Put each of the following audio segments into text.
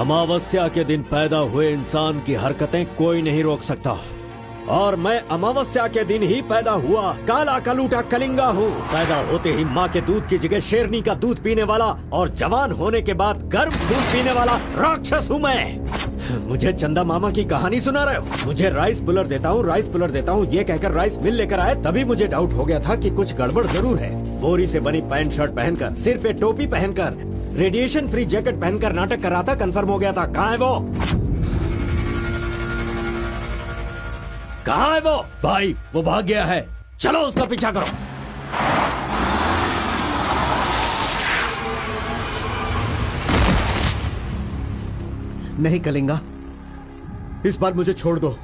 अमावस्या के दिन पैदा हुए इंसान की हरकतें कोई नहीं रोक सकता, और मैं अमावस्या के दिन ही पैदा हुआ काला कलूटा कलिंगा हूँ। पैदा होते ही माँ के दूध की जगह शेरनी का दूध पीने वाला और जवान होने के बाद गर्म खून पीने वाला राक्षस हूँ मैं। मुझे चंदा मामा की कहानी सुना रहे हो? मुझे राइस पुलर देता हूँ, राइस पुलर देता हूँ, ये कहकर राइस मिल लेकर आए, तभी मुझे डाउट हो गया था कि कुछ गड़बड़ जरूर है। बोरी से बनी पैंट शर्ट पहनकर, सिर पे टोपी पहनकर, रेडिएशन फ्री जैकेट पहनकर नाटक कर रहा था, कंफर्म हो गया था। कहाँ है वो? कहाँ है वो? भाई वो भाग गया है, चलो उसका पीछा करो। नहीं कलिंगा, इस बार मुझे छोड़ दो।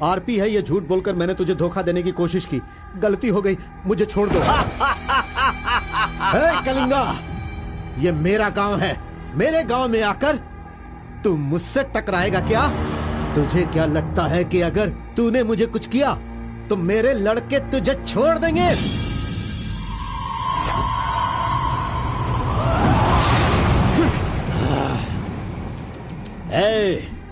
आरपी है, ये झूठ बोलकर मैंने तुझे धोखा देने की कोशिश की, गलती हो गई, मुझे छोड़ दो। कलिंगा, ये मेरा गांव है, मेरे गांव में आकर तू मुझसे टकराएगा क्या? तुझे क्या लगता है कि अगर तूने मुझे कुछ किया तो मेरे लड़के तुझे छोड़ देंगे?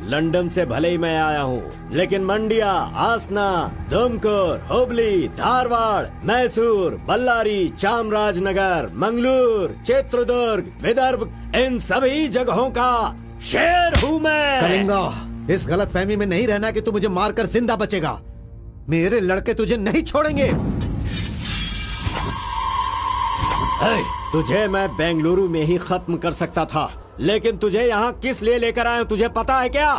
लंदन से भले ही मैं आया हूँ, लेकिन मंडिया, आसना, दुमकुर, हुबली, धारवाड़, मैसूर, बल्लारी, चामराजनगर, मंगलूर, चित्रदुर्ग, विदर्भ, इन सभी जगहों का शेर हूँ मैं। कलिंगा, इस गलतफहमी में नहीं रहना कि तू मुझे मारकर जिंदा बचेगा। मेरे लड़के तुझे नहीं छोड़ेंगे। तुझे मैं बेंगलुरु में ही खत्म कर सकता था, लेकिन तुझे यहाँ किस लिए लेकर आया हूँ तुझे पता है क्या?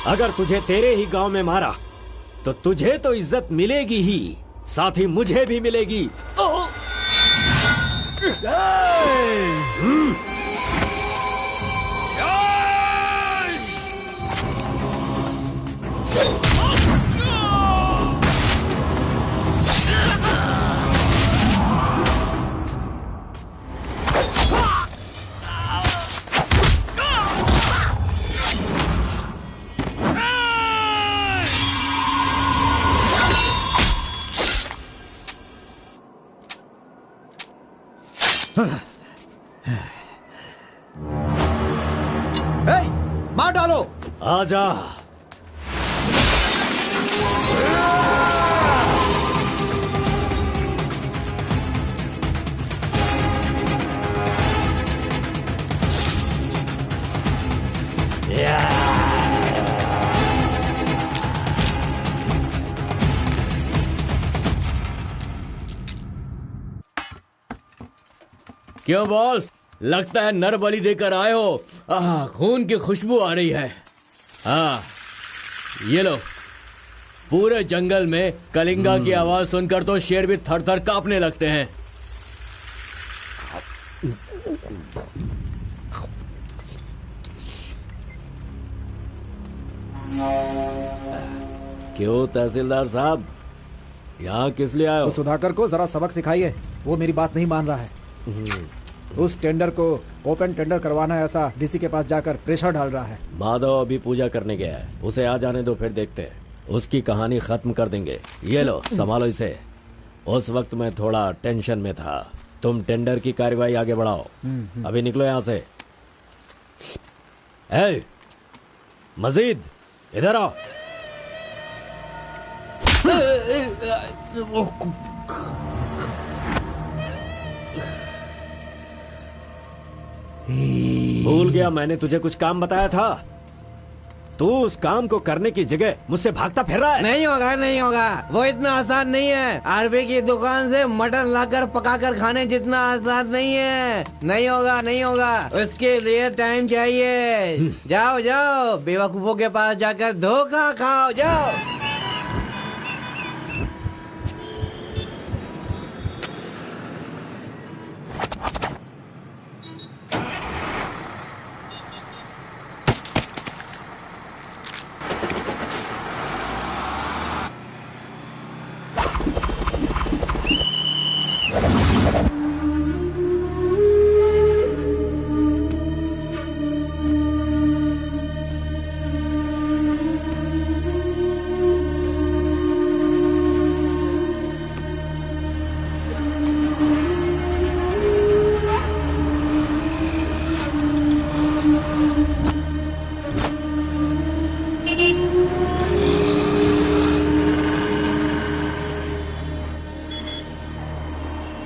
अगर तुझे तेरे ही गांव में मारा तो तुझे तो इज्जत मिलेगी ही, साथ ही मुझे भी मिलेगी। मार डालो। आजा। क्यों बॉस, लगता है नर बलि देकर आए हो। खून की खुशबू आ रही है। हाँ, ये लो। पूरे जंगल में कलिंगा की आवाज सुनकर तो शेर भी थर थर कांपने लगते हैं। क्यों तहसीलदार साहब, यहाँ किस लिए आए हो? सुधाकर को जरा सबक सिखाइए, वो मेरी बात नहीं मान रहा है। उस टेंडर को ओपन टेंडर करवाना है, ऐसा डीसी के पास जाकर प्रेशर डाल रहा है। माधव अभी पूजा करने गया है, उसे आ जाने दो, फिर देखते हैं। उसकी कहानी खत्म कर देंगे। ये लो, संभालो इसे। उस वक्त मैं थोड़ा टेंशन में था। तुम टेंडर की कार्यवाही आगे बढ़ाओ। अभी निकलो यहाँ से। ए, मजीद इधर आओ। भूल गया मैंने तुझे कुछ काम बताया था। तू उस काम को करने की जगह मुझसे भागता फिर रहा है। नहीं होगा, नहीं होगा, वो इतना आसान नहीं है। आरबी की दुकान से मटन लाकर पकाकर खाने जितना आसान नहीं है। नहीं होगा, नहीं होगा, उसके लिए टाइम चाहिए। जाओ जाओ, बेवकूफों के पास जाकर धोखा खाओ, जाओ।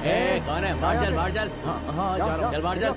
कौन है? बाहर चल, बाहर चल। हाँ, जा रहा हूँ। चल बाहर चल।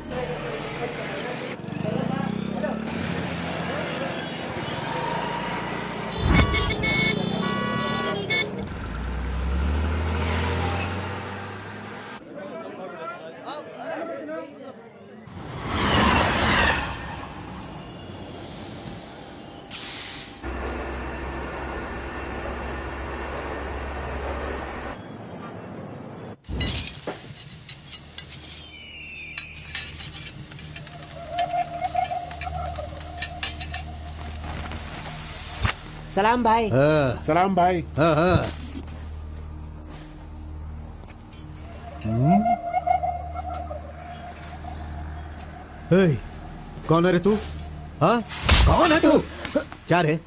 सलाम भाई। सलाम भाई। कौन है रे तू? हाँ, कौन है तू? क्या रे,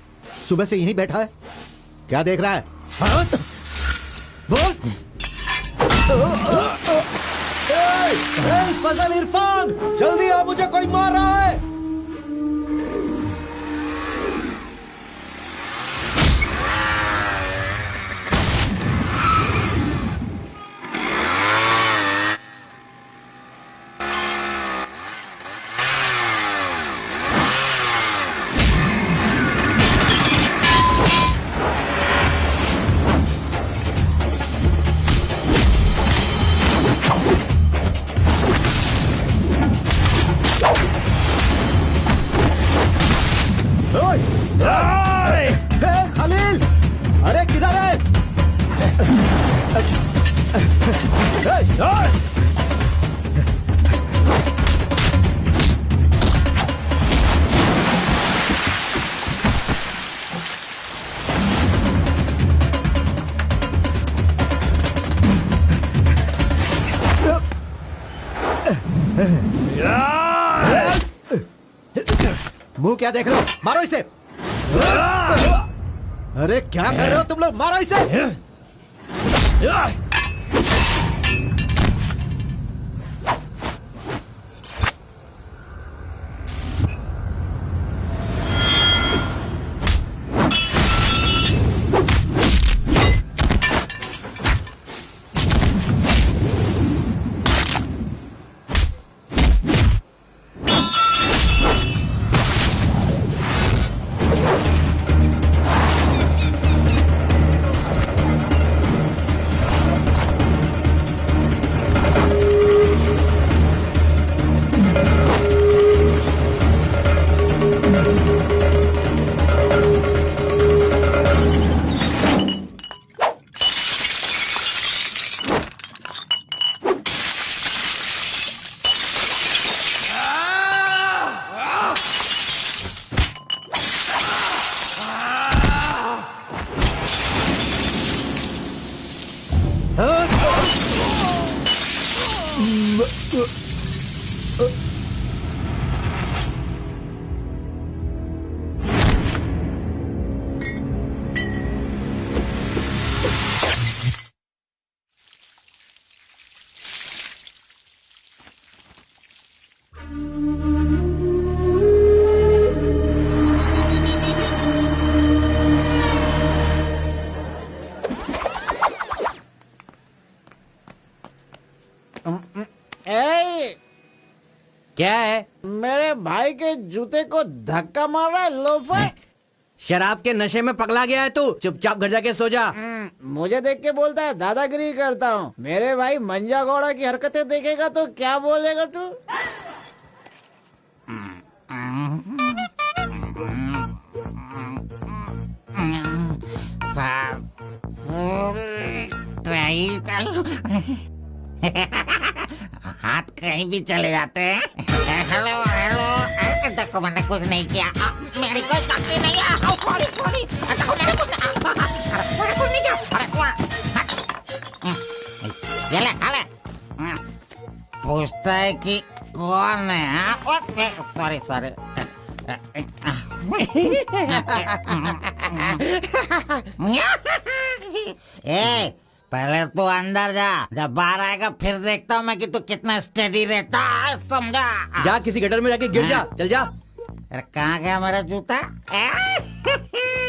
सुबह से यहीं बैठा है? क्या देख रहा है? हाँ? बोल। फजल इरफान, जल्दी आ, मुझे कोई मार रहा है। खलील, अरे किधर है? मुंह क्या देख रहे हो? मारो इसे। अरे क्या कर रहे हो तुम लोग? मारो इसे। क्या है? मेरे भाई के जूते को धक्का मार रहा है लोफर। शराब के नशे में पगला गया है तू। चुपचाप घर जाके सो जा। मुझे देख के बोलता है दादागिरी करता हूँ। मेरे भाई मंजा घोड़ा की हरकतें देखेगा तो क्या बोलेगा तू? हाथ कहीं भी चले जाते हैं। हेलो हेलो, देखो मैंने कुछ नहीं किया, मेरी कोई गलती नहीं है। देखो मैंने कुछ नहीं किया। ये ले, खा ले। पूछता है कि कौन है? Sorry sorry. ए, पहले तू अंदर जा, जब बाहर आएगा फिर देखता हूँ मैं कि तू कितना स्टेडी रहता है, समझा? जा किसी गटर में जाके गिर जा। चल जा। अरे कहाँ गया मेरा जूता?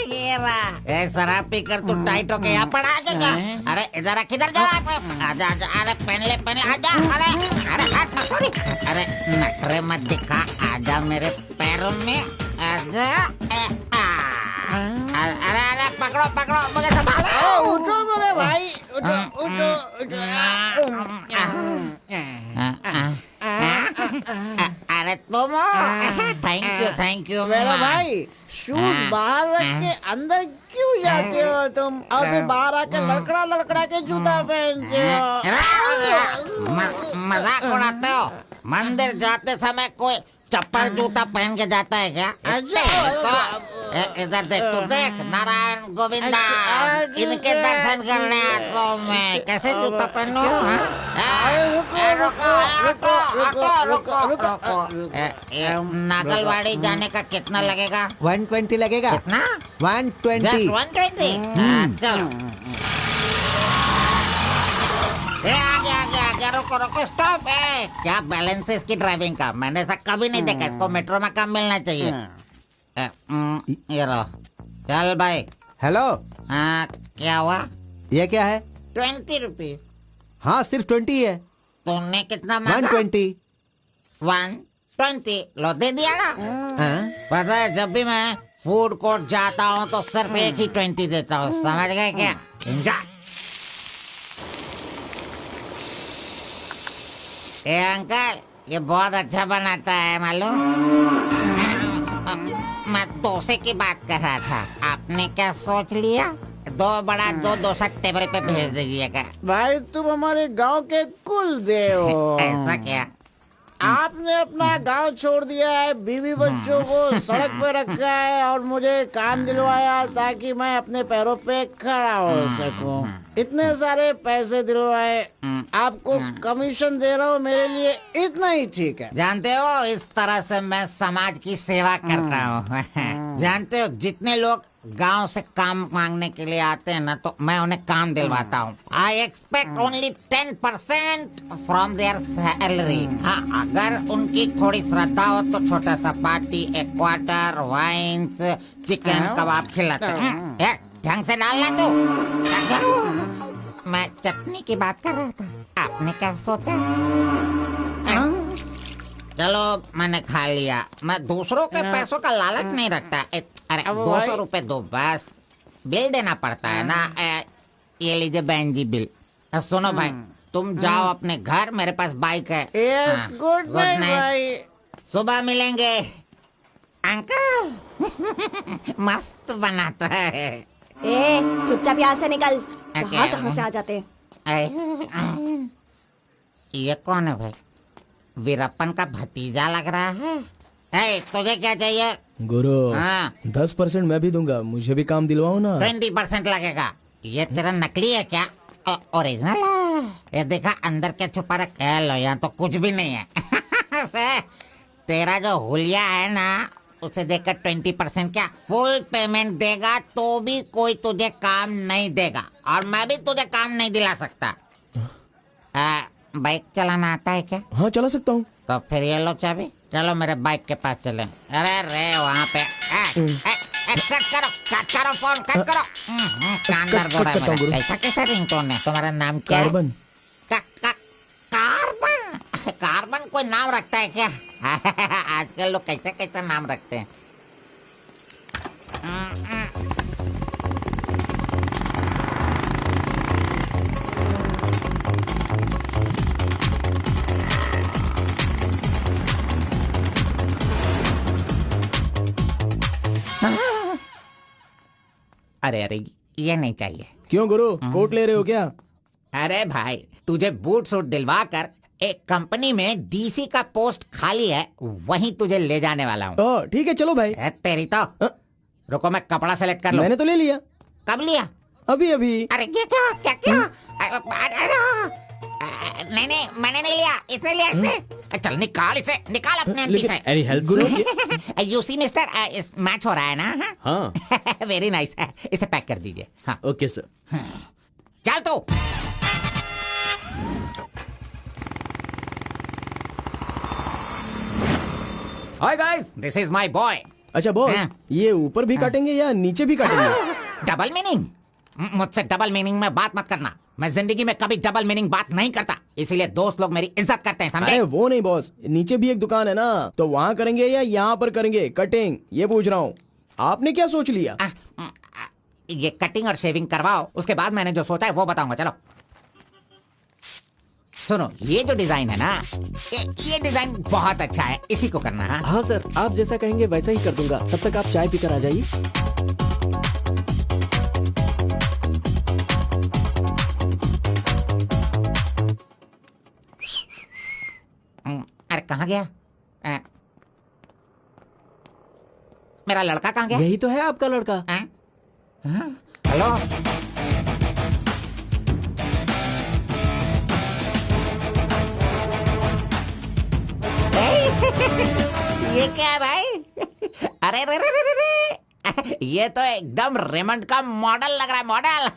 ये रहा। शराब पीकर तू टाइट होके यहाँ पर आ जाएगा। अरे इधर किधर जा रहा था? आजा आजा, अरे पहन ले आजा। अरे हाथ मत छोड़ी। अरे नखरे मत दिखा, आजा मेरे पैरों में आजा। अरे अरे पकड़ो मुझे संभालो। उठो मेरे भाई, उठो। अरे तुम थैंक यू मेरा भाई, शूज बाहर रख के अंदर क्यों जाते हो तुम? और फिर बाहर आके लड़खड़ा के जूता पहनते हो। मजाक उड़ाते हो? मंदिर जाते समय कोई चप्पल जूता पहन के जाता है क्या? इधर देख, तू देख, नारायण गोविंदा इनके दर्शन करने आता हूँ मैं। कैसे जूता पहनूं? नागलवाड़ी जाने का कितना लगेगा? 120 लगेगा। कितना? 120। 120? चलो। आगे रुको स्टॉप है। क्या बैलेंस है इसकी ड्राइविंग का? मैंने ऐसा कभी नहीं देखा। इसको मेट्रो में काम मिलना चाहिए। ये लो, चल भाई। हेलो, हाँ क्या हुआ? ये क्या है? 20 रुपीज। हाँ, सिर्फ 20 है। तुमने कितना मांगा? 120। 120 लो, दे दिया ना। हाँ? पता है, जब भी मैं फूड कोर्ट जाता हूँ तो सिर्फ एक ही 20 देता हूँ। समझ गए क्या? ए अंकल, ये बहुत अच्छा बनाता है मालूम। मैं डोसे की बात कर रहा था। आपने क्या सोच लिया? 2 बड़ा 2 डोसा टेबल पे भेज दीजिएगा। भाई तुम हमारे गांव के कुल देव हो। ऐसा क्या? आपने अपना गांव छोड़ दिया है, बीवी बच्चों को सड़क पे रखा है और मुझे काम दिलवाया ताकि मैं अपने पैरों पे खड़ा हो सकूं। इतने सारे पैसे दिलवाए, आपको कमीशन दे रहा हूँ, मेरे लिए इतना ही ठीक है। जानते हो, इस तरह से मैं समाज की सेवा करता हूँ। जानते हो, जितने लोग गांव से काम मांगने के लिए आते हैं ना, तो मैं उन्हें काम दिलवाता हूँ। I expect only 10% from there salary. हाँ, अगर उनकी थोड़ी श्रद्धा हो तो छोटा सा पार्टी, एक क्वार्टर, वाइन्स, चिकन कबाब खिलाते हैं। ढंग से डालना तू। मैं चटनी की बात कर रहा था, आपने क्या सोचा? चलो, मैंने खा लिया। मैं दूसरों के पैसों का लालच नहीं रखता। अरे 200 रुपए दो बस, बिल देना पड़ता है ना। ये लीजिए बहन जी बिल। सुनो भाई, तुम जाओ अपने घर, मेरे पास बाइक है। यस, गुड नाइट भाई। सुबह मिलेंगे। अंकल मस्त बनाता है। ए, चुपचाप यहाँ से निकल। क्या? कहाँ से आ जाते हैं? ये कौन है भाई? वीरप्पन का भतीजा लग रहा है। तुझे क्या चाहिए? गुरु, हाँ? 10% मैं भी दूंगा, मुझे भी काम दिलवाओ ना। 20% लगेगा। ये तेरा नकली है क्या? ओरिजिनल है। ये देखा अंदर क्या छुपा रखा है? लो, यहाँ तो कुछ भी नहीं है। तेरा जो हुलिया है ना, उसे देखकर 20% क्या फुल पेमेंट देगा तो भी कोई तुझे काम नहीं देगा, और मैं भी तुझे काम नहीं दिला सकता। बाइक चलाना आता है क्या? हाँ, चला सकता हूँ। तो फिर ये लो चाबी, चलो मेरे बाइक के पास चले। अरे रे वहाँ पे कट करो फोन, कट करो। कान दर्द हो रहा है मेरा। ऐसा कैसा रिंगटोन है? तुम्हारा नाम क्या है? कार्बन। कार्बन? कार्बन कोई नाम रखता है क्या? आजकल लोग कैसे कैसे नाम रखते हैं। अरे अरे, ये नहीं चाहिए। क्यों गुरु, कोट ले रहे हो क्या? अरे भाई, तुझे बूट सूट दिलवा कर एक कंपनी में डीसी का पोस्ट खाली है, वहीं तुझे ले जाने वाला हूँ। ठीक है, चलो भाई। तेरी तो। रुको, मैं कपड़ा सेलेक्ट कर लूं। मैंने तो ले लिया। कब लिया? अभी अभी। अरे ये क्या? नहीं, मैंने नहीं लिया, इसे लिया इसने। चल निकाल इसे, निकाल अपने एमपी से। Any help Guru? You see mister, match हो रहा है ना? हाँ। Very nice. इसे पैक कर दीजिए। हाँ ओके सर। चल तो। Hi guys, this is my boy. अच्छा बॉस, हाँ। ये ऊपर भी काटेंगे या नीचे भी काटेंगे? Double meaning? मुझसे डबल मीनिंग में बात मत करना। मैं जिंदगी में कभी डबल मीनिंग बात नहीं करता, इसीलिए दोस्त लोग मेरी इज्जत करते हैं, समझे? अरे वो नहीं बॉस, नीचे भी एक दुकान है ना, तो वहाँ करेंगे या यहाँ पर करेंगे कटिंग, ये पूछ रहा हूँ। आपने क्या सोच लिया? ये कटिंग और शेविंग करवाओ, उसके बाद मैंने जो सोचा है वो बताऊंगा। चलो सुनो, ये जो डिजाइन है ना, ये डिजाइन बहुत अच्छा है, इसी को करना है। हाँ सर, आप जैसा कहेंगे वैसा ही कर दूंगा। तब तक आप चाय पीकर आ जाइए। अरे कहाँ गया? मेरा लड़का कहाँ गया? यही तो है आपका लड़का। हेलो, ये क्या है भाई? अरे रे रे रे रे रे, ये तो एकदम रेमंड का मॉडल लग रहा है, मॉडल।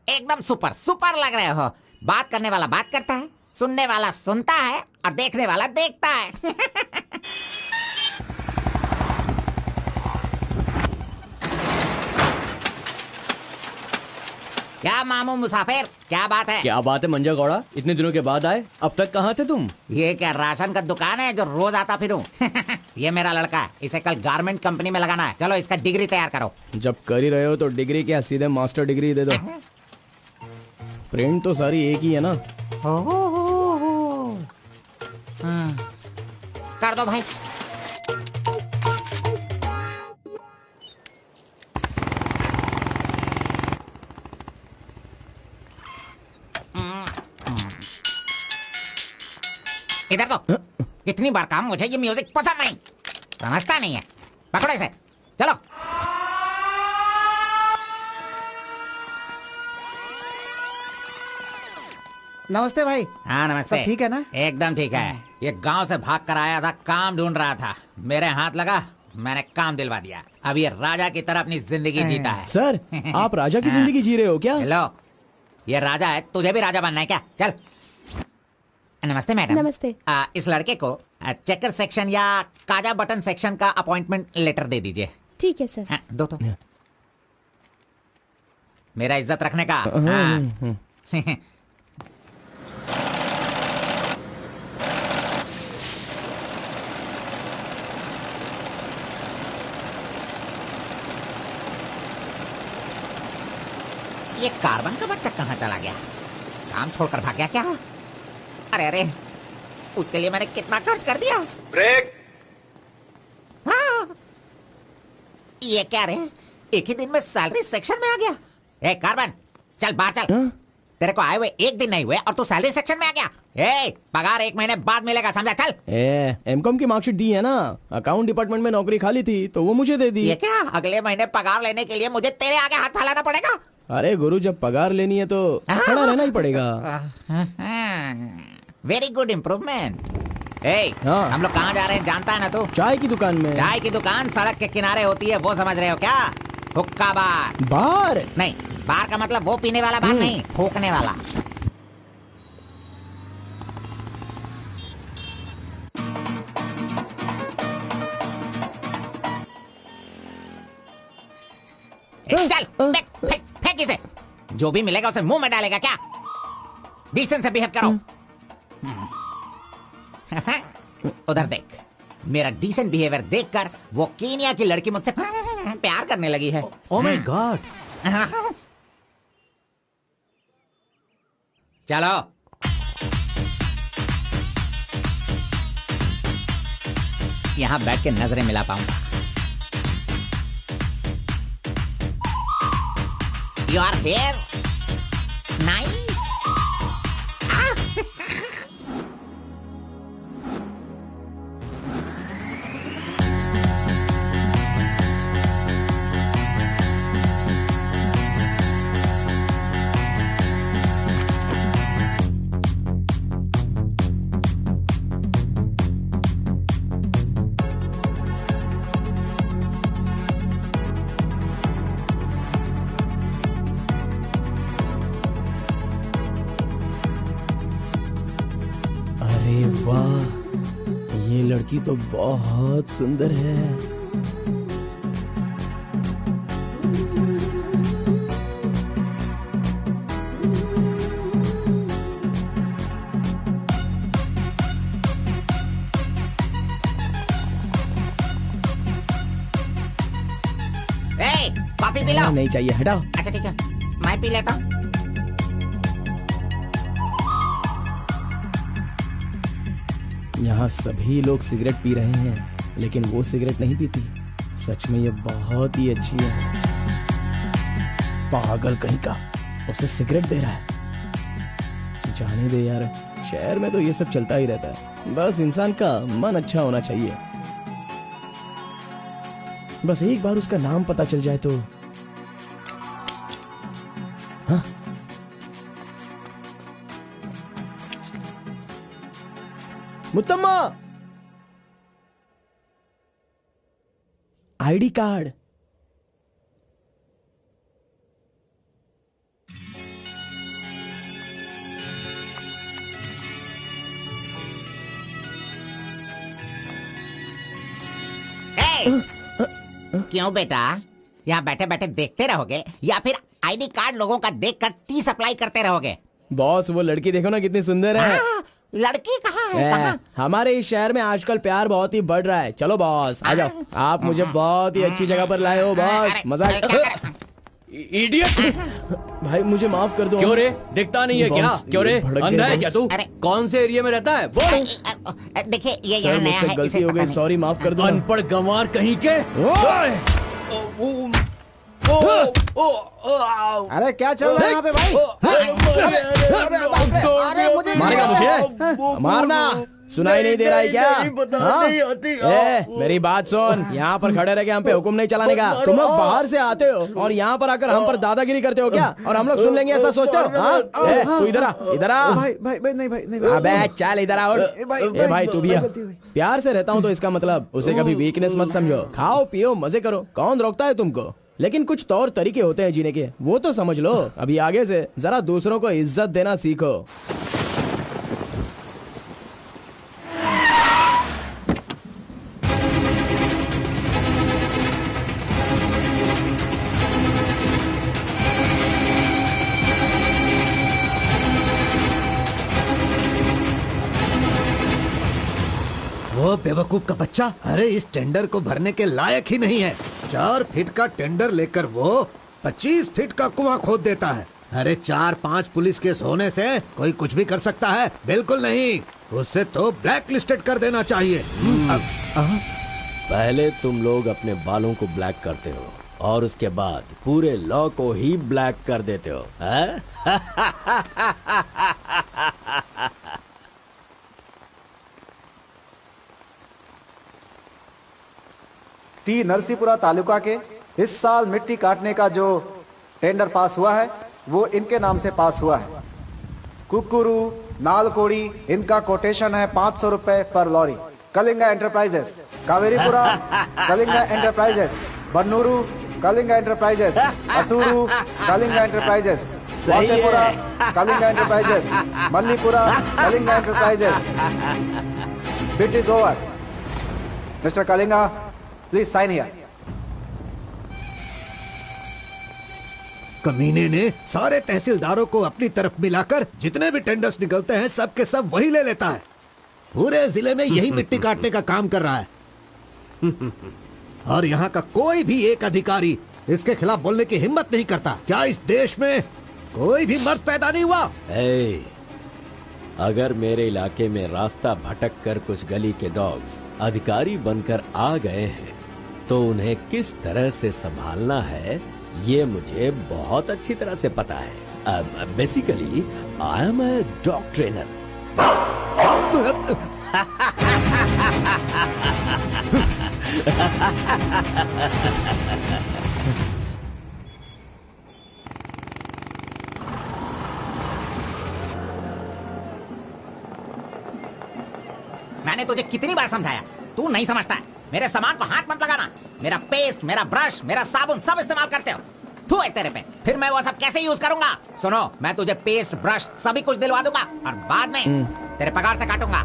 एकदम सुपर सुपर लग रहे हो। बात करने वाला बात करता है, सुनने वाला सुनता है और देखने वाला देखता है। क्या मामू मुसाफिर, क्या बात है? क्या बात है मंजा गौड़ा, इतने दिनों के बाद आए, अब तक कहाँ थे तुम? ये क्या राशन का दुकान है जो रोज आता फिरूं? ये मेरा लड़का है, इसे कल गारमेंट कंपनी में लगाना है। चलो इसका डिग्री तैयार करो। जब कर ही रहे हो तो डिग्री क्या, सीधे मास्टर डिग्री दे दो। प्रिंट तो सारी एक ही है ना। कर दो भाई। इधर तो कितनी बार काम, मुझे ये म्यूजिक पसंद नहीं, समझता नहीं है। पकड़ो इसे, चलो। नमस्ते भाई। हाँ नमस्ते। सब ठीक है ना? एकदम ठीक है। ये गांव से भाग कर आया था, काम ढूंढ रहा था, मेरे हाथ लगा, मैंने काम दिलवा दिया। अब ये राजा की तरह अपनी जिंदगी जीता है। सर, आप राजा की जिंदगी जी रहे हो क्या? हेलो, ये राजा है, तुझे भी राजा बनना है क्या? चल। नमस्ते मैडम। नमस्ते। इस लड़के को चेकर सेक्शन या काजा बटन सेक्शन का अपॉइंटमेंट लेटर दे दीजिए। ठीक है सर। हाँ, दो तो। मेरा इज्जत रखने का। हाँ। ये कार्बन का बच्चा कहाँ चला गया? काम छोड़कर भाग गया क्या? अरे अरे, उसके लिए मैंने कितना खर्च कर दिया। ब्रेक। हाँ। ये क्या रे, एक ही दिन में सैलरी सेक्शन में आ गया। ए कार्बन, चल बाहर चल। तेरे को आए हुए एक दिन नहीं हुए और तू सैलरी सेक्शन में आ गया। ए, पगार 1 महीने बाद मिलेगा, समझा? चल। एमकॉम की मार्कशीट दी है ना, अकाउंट डिपार्टमेंट में नौकरी खाली थी तो वो मुझे दे दी। ये क्या, अगले महीने पगार लेने के लिए मुझे तेरे आगे हाथ फैलाना पड़ेगा? अरे गुरु, जब पगार लेनी है तो खड़ा रहना ही पड़ेगा। Very good improvement. हाँ। हम लोग कहाँ जा रहे हैं जानता है ना तू? चाय की दुकान में। चाय की दुकान सड़क के किनारे होती है, वो समझ रहे हो क्या? हुक्का बार। बार नहीं, बार का मतलब वो पीने वाला बार नहीं, फूकने वाला। चल फेंक इसे, जो भी मिलेगा उसे मुंह में डालेगा क्या? डिसेंट से बिहेव करो। उधर देख, मेरा डिसेंट बिहेवियर देखकर वो कीनिया की लड़की मुझसे प्यार करने लगी है। Oh my God. चलो। यहां बैठ के नजरें मिला पाऊंगा। Your hair nice. ये लड़की तो बहुत सुंदर है। Coffee P low. नहीं चाहिए, हटाओ। अच्छा ठीक है, मैं पी लेता हूँ। यहाँ सभी लोग सिगरेट पी रहे हैं, लेकिन वो सिगरेट नहीं पीती। सच में ये बहुत ही अच्छी है। पागल कहीं का, उसे सिगरेट दे रहा है। जाने दे यार, शहर में तो ये सब चलता ही रहता है। बस इंसान का मन अच्छा होना चाहिए। बस एक बार उसका नाम पता चल जाए तो। हाँ? मुत्तम्मा, आईडी कार्ड। क्यों बेटा, यहाँ बैठे बैठे देखते रहोगे या फिर आईडी कार्ड लोगों का देखकर टी सप्लाई करते रहोगे? बॉस, वो लड़की देखो ना कितनी सुंदर है। लड़की कहाँ है? कहाँ? हमारे इस शहर में आजकल प्यार बहुत ही बढ़ रहा है। चलो बॉस, आ जाओ। आप मुझे बहुत ही अच्छी जगह पर लाए हो बॉस। मजा इडियट! भाई मुझे माफ कर दो। क्यों रे, दिखता नहीं है क्या? क्यों रे, अंधा है क्या तू? कौन से एरिया में रहता है बोल? देखिए ये सर, यहाँ नया मुझसे है, गलती इसे हो पता गई, नहीं। सॉरी, माफ कर दो। अनपढ़ गंवार कहीं के। अरे क्या चल रहा है यहाँ पे भाई? अरे मुझे मारेगा मुझे? मारना सुनाई नहीं दे रहा है क्या? हाँ? मेरी बात सुन, यहाँ पर खड़े रह के हम पे हुक्म नहीं चलाने का। तुम लोग बाहर से आते हो और यहाँ पर आकर हम पर दादागिरी करते हो क्या? और हम लोग सुन लेंगे ऐसा सोचते हो? हाँ? तू इधर आ, इधर आ। भाई भाई भाई नहीं भाई नहीं। अबे चल इधर आ। भाई तू भी आ। प्यार से रहता हूँ तो इसका मतलब उसे कभी वीकनेस मत समझो। खाओ पियो मजे करो, कौन रोकता है तुमको? लेकिन कुछ तौर तरीके होते हैं जीने के, वो तो समझ लो। अभी आगे से जरा दूसरों को इज्जत देना सीखो। वो बेवकूफ का बच्चा, अरे इस टेंडर को भरने के लायक ही नहीं है। 4 फीट का टेंडर लेकर वो 25 फीट का कुआं खोद देता है। अरे 4-5 पुलिस केस होने से कोई कुछ भी कर सकता है? बिल्कुल नहीं, उसे तो ब्लैक लिस्टेड कर देना चाहिए। पहले तुम लोग अपने बालों को ब्लैक करते हो और उसके बाद पूरे लॉ को ही ब्लैक कर देते हो, हैं? टी नरसीपुरा तालुका के इस साल मिट्टी काटने का जो टेंडर पास हुआ है वो इनके नाम से पास हुआ है। कुकुरू, नालकोड़ी, इनका कोटेशन है 500 रुपए पर lorry. Kalinga enterprises, Kaveripura Kalinga enterprises, Bannur Kalinga enterprises, Attur Kalinga enterprises, Vasepura Kalinga enterprises, Mallipura Kalinga enterprises. Bit is over. Mister Kalinga, please sign here. कमीने ने सारे तहसीलदारों को अपनी तरफ मिलाकर जितने भी टेंडर्स निकलते हैं सब के सब वही ले लेता है। पूरे जिले में यही मिट्टी काटने का काम कर रहा है। और यहाँ का कोई भी एक अधिकारी इसके खिलाफ बोलने की हिम्मत नहीं करता। क्या इस देश में कोई भी मर्द पैदा नहीं हुआ? अगर मेरे इलाके में रास्ता भटक कर कुछ गली के डॉग्स अधिकारी बनकर आ गए हैं तो उन्हें किस तरह से संभालना है ये मुझे बहुत अच्छी तरह से पता है। Basically I am a dog trainer. मैंने तुझे कितनी बार समझाया, तू नहीं समझता है। मेरे सामान को हाथ मत लगाना। मेरा पेस्ट, मेरा ब्रश, मेरा साबुन सब इस्तेमाल करते हो। थू है तेरे पे, फिर मैं वो सब कैसे यूज करूंगा? सुनो, मैं तुझे पेस्ट, ब्रश सभी कुछ दिलवा दूंगा और बाद में तेरे पगार से काटूंगा।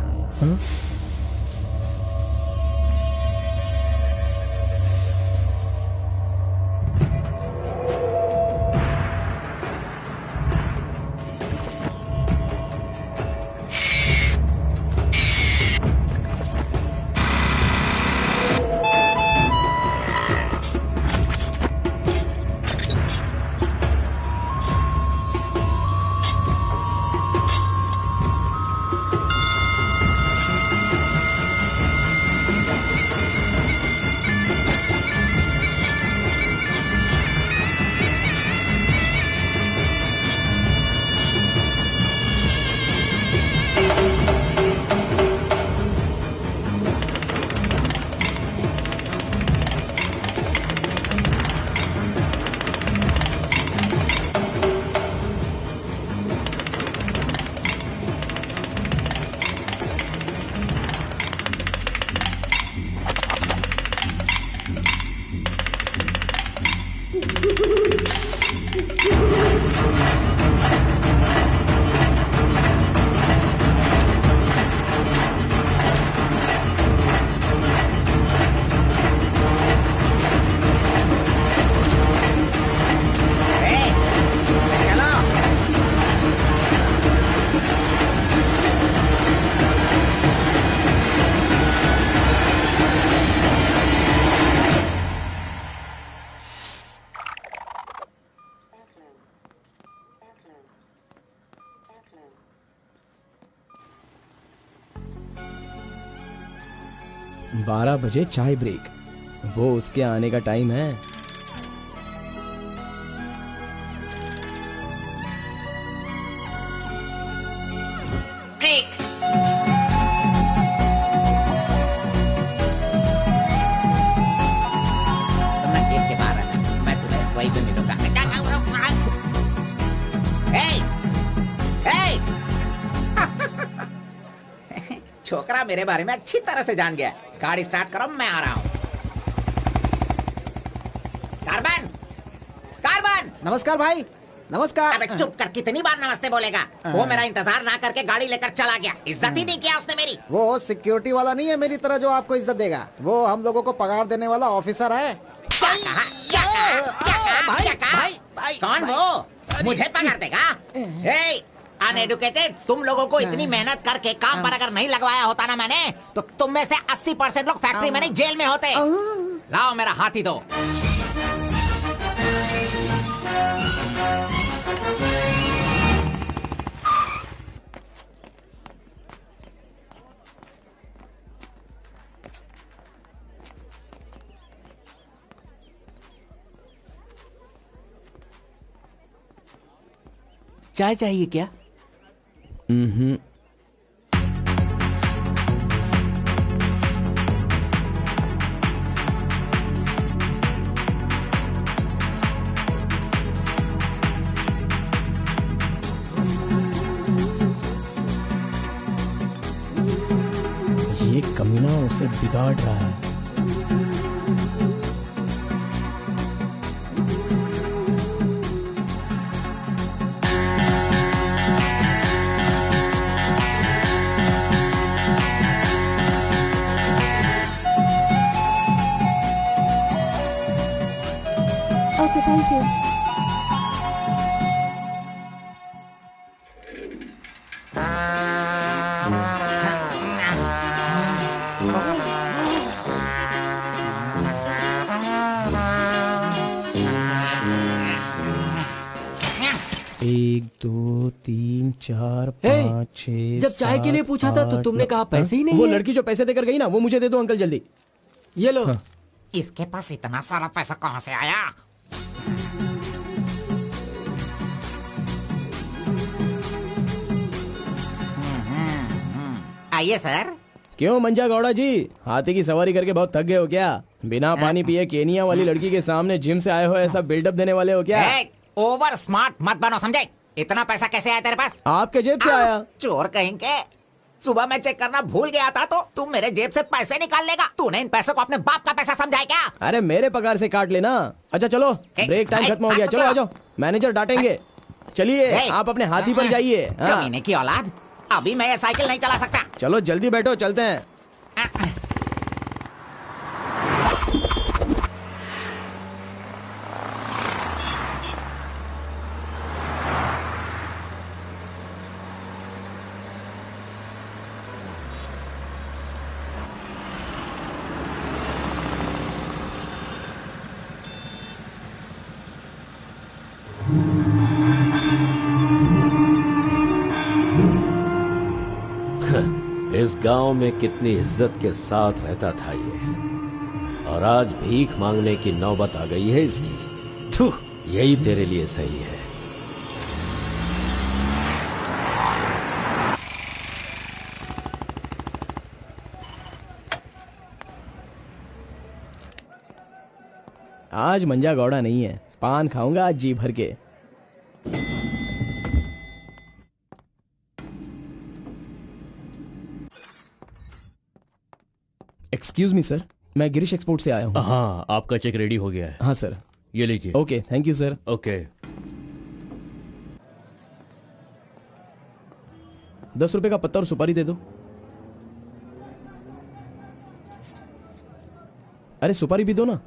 12 बजे चाय ब्रेक, वो उसके आने का टाइम है। ब्रेक। तुमने गेट के बाहर रहना, मैं तुम्हें वही पे मिलूंगा। छोकरा मेरे बारे में अच्छी तरह से जान गया। गाड़ी स्टार्ट करो, मैं आ रहा हूँ। Carbon, carbon. नमस्कार भाई, नमस्कार। अबे चुप कर, कितनी बार नमस्ते बोलेगा? वो मेरा इंतजार ना करके गाड़ी लेकर चला गया। इज्जत ही नहीं किया उसने मेरी। वो सिक्योरिटी वाला नहीं है मेरी तरह जो आपको इज्जत देगा। वो हम लोगों को पगार देने वाला ऑफिसर है। क्या कहा? क्या कहा? क्या कहा? क्या कहा? कौन वो? मुझे पगार देगा? अनएडुकेटेड, तुम लोगों को इतनी मेहनत करके काम पर अगर नहीं लगवाया होता ना मैंने, तो तुम में से 80% लोग फैक्ट्री में नहीं जेल में होते। लाओ मेरा हाथी दो। चाय चाहिए क्या? ये कमीना उसे बिगाड़ रहा है। Okay, thank you. एक, दो, तीन, चार, पाँच, छह। जब चाय के लिए पूछा था तो तुमने कहा पैसे ही नहीं वो है। लड़की जो पैसे देकर गई ना, वो मुझे दे दो अंकल जल्दी। ये लो। इसके पास इतना सारा पैसा कहाँ से आया? आइए सर। क्यों मंजा गौड़ा जी, हाथी की सवारी करके बहुत थक गए हो क्या? बिना पानी पिए केनिया वाली लड़की के सामने जिम से आए हो, ऐसा बिल्डअप देने वाले हो क्या? ओवर स्मार्ट मत बनो, समझे? इतना पैसा कैसे आया तेरे पास? आपके जेब से आया। चोर कहेंगे। सुबह मैं चेक करना भूल गया था तो तू मेरे जेब से पैसे निकाल लेगा? तूने इन पैसों को अपने बाप का पैसा समझा है क्या? अरे मेरे पगार से काट लेना। अच्छा चलो, ब्रेक टाइम खत्म हो गया, चलो आ जाओ, मैनेजर डांटेंगे। चलिए आप अपने हाथी पर जाइए। कमीने की औलाद, अभी मैं ये साइकिल नहीं चला सकता। चलो जल्दी बैठो, चलते हैं। इस गांव में कितनी इज्जत के साथ रहता था ये, और आज भीख मांगने की नौबत आ गई है इसकी। थू, यही तेरे लिए सही है। आज मंजा गौड़ा नहीं है, पान खाऊंगा आज जी भर के। एक्सक्यूज मी सर, मैं गिरीश एक्सपोर्ट से आया हूँ। हाँ, आपका चेक रेडी हो गया है। हाँ सर। ये लीजिए। Okay, thank you sir. Okay. 10 रुपए का पत्ता और सुपारी दे दो। अरे सुपारी भी दो ना।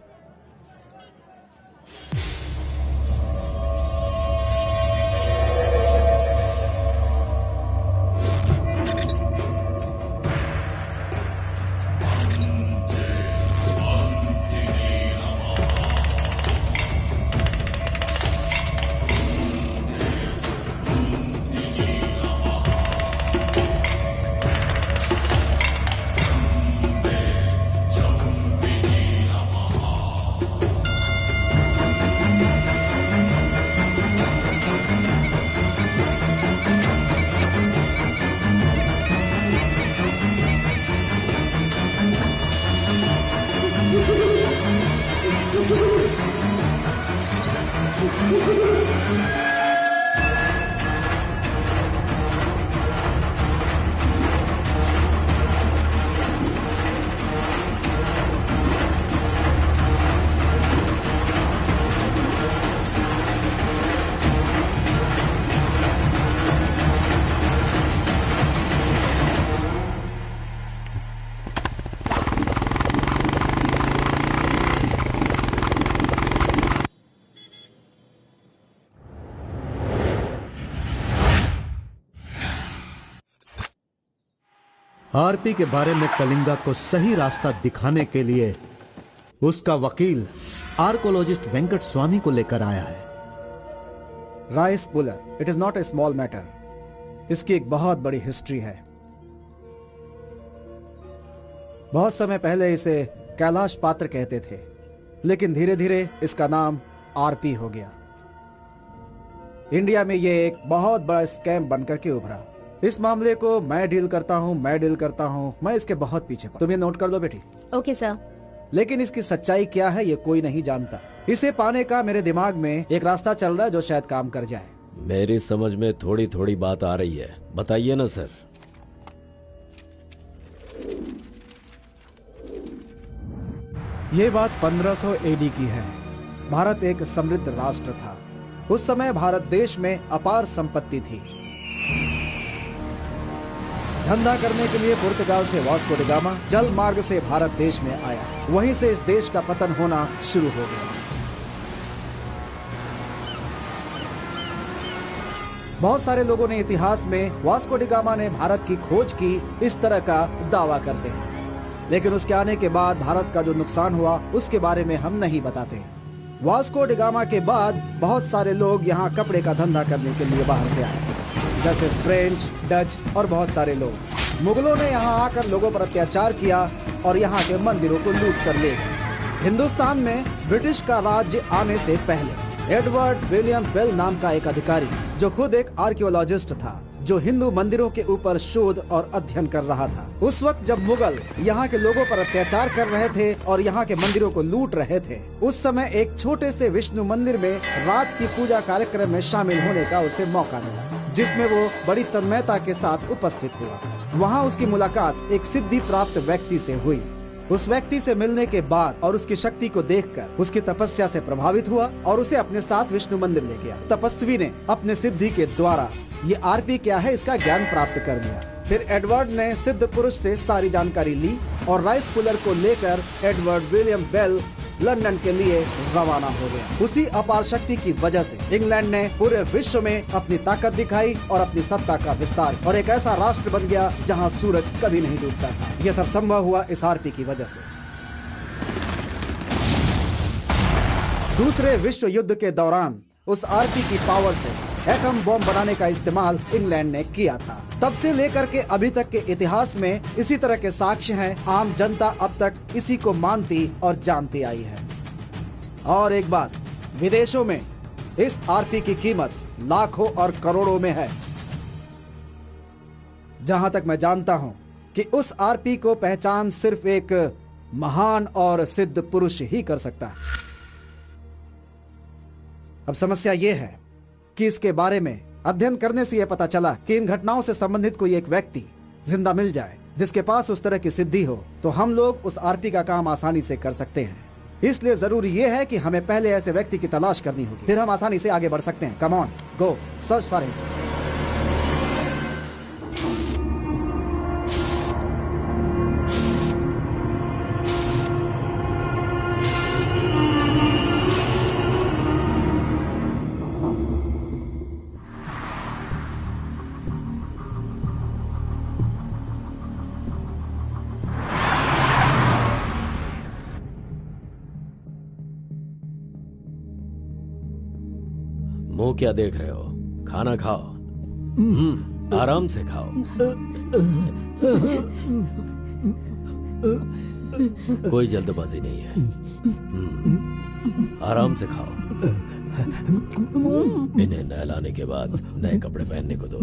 आरपी के बारे में कलिंगा को सही रास्ता दिखाने के लिए उसका वकील आर्कोलॉजिस्ट वेंकट स्वामी को लेकर आया है। Rice puller, it is not a small matter. इसकी एक बहुत बड़ी हिस्ट्री है। बहुत समय पहले इसे कैलाश पात्र कहते थे, लेकिन धीरे धीरे इसका नाम आरपी हो गया। इंडिया में यह एक बहुत बड़ा स्कैम बनकर के उभरा। इस मामले को मैं डील करता हूँ, मैं इसके बहुत पीछे। तुम ये नोट कर दो बेटी। Okay sir. लेकिन इसकी सच्चाई क्या है ये कोई नहीं जानता। इसे पाने का मेरे दिमाग में एक रास्ता चल रहा है जो शायद काम कर जाए। मेरी समझ में थोड़ी थोड़ी बात आ रही है, बताइए ना सर। ये बात 1500 एडी की है। भारत एक समृद्ध राष्ट्र था। उस समय भारत देश में अपार संपत्ति थी। धंधा करने के लिए पुर्तगाल से वास्को डी गामा जल मार्ग से भारत देश में आया। वहीं से इस देश का पतन होना शुरू हो गया। बहुत सारे लोगों ने इतिहास में वास्को डी गामा ने भारत की खोज की इस तरह का दावा करते हैं, लेकिन उसके आने के बाद भारत का जो नुकसान हुआ उसके बारे में हम नहीं बताते। वास्को डी गामा के बाद बहुत सारे लोग यहाँ कपड़े का धंधा करने के लिए बाहर से आए, जैसे फ्रेंच, डच और बहुत सारे लोग। मुगलों ने यहाँ आकर लोगों पर अत्याचार किया और यहाँ के मंदिरों को लूट कर ले गए। हिंदुस्तान में ब्रिटिश का राज्य आने से पहले एडवर्ड विलियम बेल नाम का एक अधिकारी, जो खुद एक आर्कियोलॉजिस्ट था, जो हिंदू मंदिरों के ऊपर शोध और अध्ययन कर रहा था। उस वक्त जब मुगल यहाँ के लोगों पर अत्याचार कर रहे थे और यहाँ के मंदिरों को लूट रहे थे, उस समय एक छोटे से विष्णु मंदिर में रात की पूजा कार्यक्रम में शामिल होने का उसे मौका मिला, जिसमें वो बड़ी तन्मयता के साथ उपस्थित हुआ। वहाँ उसकी मुलाकात एक सिद्धि प्राप्त व्यक्ति से हुई। उस व्यक्ति से मिलने के बाद और उसकी शक्ति को देखकर उसकी तपस्या से प्रभावित हुआ और उसे अपने साथ विष्णु मंदिर ले गया। तपस्वी ने अपने सिद्धि के द्वारा ये आरपी क्या है इसका ज्ञान प्राप्त कर लिया। फिर एडवर्ड ने सिद्ध पुरुष से सारी जानकारी ली और राइस पुलर को लेकर एडवर्ड विलियम बेल लंदन के लिए रवाना हो गया। उसी अपार शक्ति की वजह से इंग्लैंड ने पूरे विश्व में अपनी ताकत दिखाई और अपनी सत्ता का विस्तार, और एक ऐसा राष्ट्र बन गया जहां सूरज कभी नहीं डूबता था। यह सब संभव हुआ इस आरपी की वजह से। दूसरे विश्व युद्ध के दौरान उस आरपी की पावर से एटम बॉम्ब बनाने का इस्तेमाल इंग्लैंड ने किया था। तब से लेकर के अभी तक के इतिहास में इसी तरह के साक्ष्य हैं। आम जनता अब तक इसी को मानती और जानती आई है। और एक बात, विदेशों में इस आरपी की कीमत लाखों और करोड़ों में है। जहां तक मैं जानता हूं कि उस आरपी को पहचान सिर्फ एक महान और सिद्ध पुरुष ही कर सकता है। अब समस्या यह है कि इसके बारे में अध्ययन करने से यह पता चला कि इन घटनाओं से संबंधित कोई एक व्यक्ति जिंदा मिल जाए जिसके पास उस तरह की सिद्धि हो, तो हम लोग उस आरपी का काम आसानी से कर सकते हैं। इसलिए जरूरी यह है कि हमें पहले ऐसे व्यक्ति की तलाश करनी होगी, फिर हम आसानी से आगे बढ़ सकते हैं। Come on, go search for him. मुंह क्या देख रहे हो? खाना खाओ। आराम से खाओ। कोई जल्दबाजी नहीं है। आराम से खाओ। इन्हें नहलाने के बाद नए कपड़े पहनने को दो।